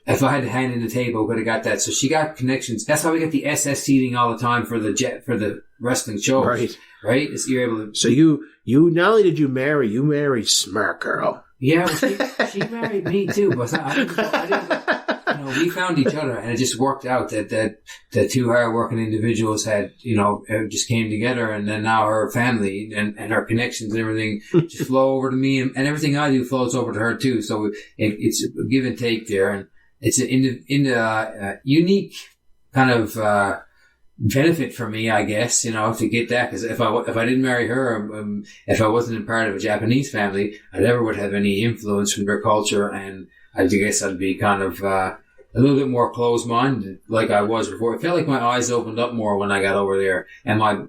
if I had to hand in the tape, I could have got that. So she got connections. That's how we get the SS seating all the time for the wrestling shows. Right. Right? It's, you're able to. So you not only did you married Smart Girl. Yeah, well, she married me too, but I didn't, you know, we found each other, and it just worked out that two hard-working individuals had, you know, just came together, and then now her family and her connections and everything just flow over to me, and everything I do flows over to her too. So it's a give and take there, and it's a unique kind of benefit for me, I guess, you know, to get that, because if I didn't marry her, if I wasn't a part of a Japanese family, I never would have any influence from their culture, and I guess I'd be kind of a little bit more closed-minded like I was before. It felt like my eyes opened up more when I got over there, and I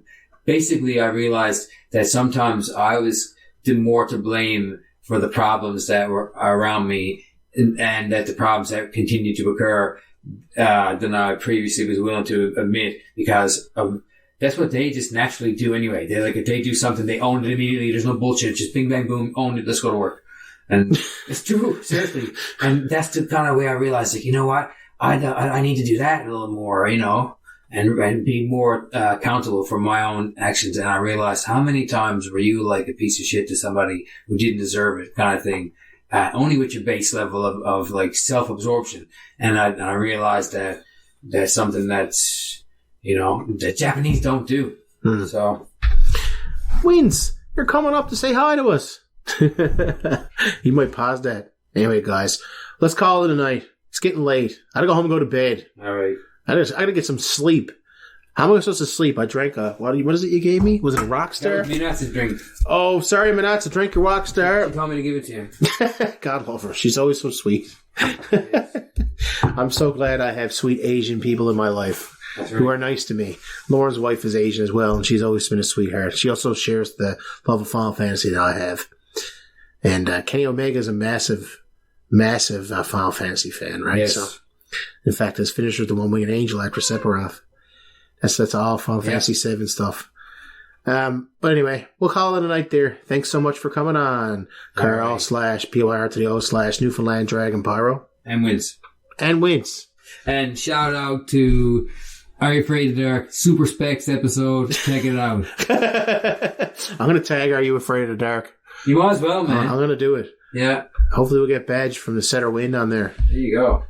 realized that sometimes I was more to blame for the problems that were around me, and that the problems that continued to occur than I previously was willing to admit, because that's what they just naturally do anyway. They like, if they do something, they own it immediately. There's no bullshit. It's just bing, bang, boom, own it. Let's go to work. And it's true, seriously. And that's the kind of way I realized, like, you know what? I need to do that a little more, you know, and be more accountable for my own actions. And I realized, how many times were you like a piece of shit to somebody who didn't deserve it, kind of thing. Only with your base level of like self-absorption. And I realized that that's something that's, you know, that Japanese don't do. So. Wins, you're coming up to say hi to us. You might pause that. Anyway, guys, let's call it a night. It's getting late. I gotta go home and go to bed. All right. I gotta get some sleep. How am I supposed to sleep? I drank what is it you gave me? Was it a Rockstar? That was me not to drink. Oh, sorry, Manat, to drink your Rockstar. She told me to give it to you. God love her. She's always so sweet. I'm so glad I have sweet Asian people in my life who are nice to me. Lauren's wife is Asian as well, and she's always been a sweetheart. She also shares the love of Final Fantasy that I have. And Kenny Omega is a massive Final Fantasy fan, right? Yes. So, in fact, has finished with the One-Winged Angel after Sephiroth. That's all Final Fantasy 7 stuff. But anyway, we'll call it a night there. Thanks so much for coming on. Carl / PYRO / Newfoundland Dragon Pyro. And wins. And shout out to Are You Afraid of the Dark Super Specs episode. Check it out. I'm going to tag Are You Afraid of the Dark? You as well, man. I'm going to do it. Yeah. Hopefully we'll get badged from the Setter Wind on there. There you go.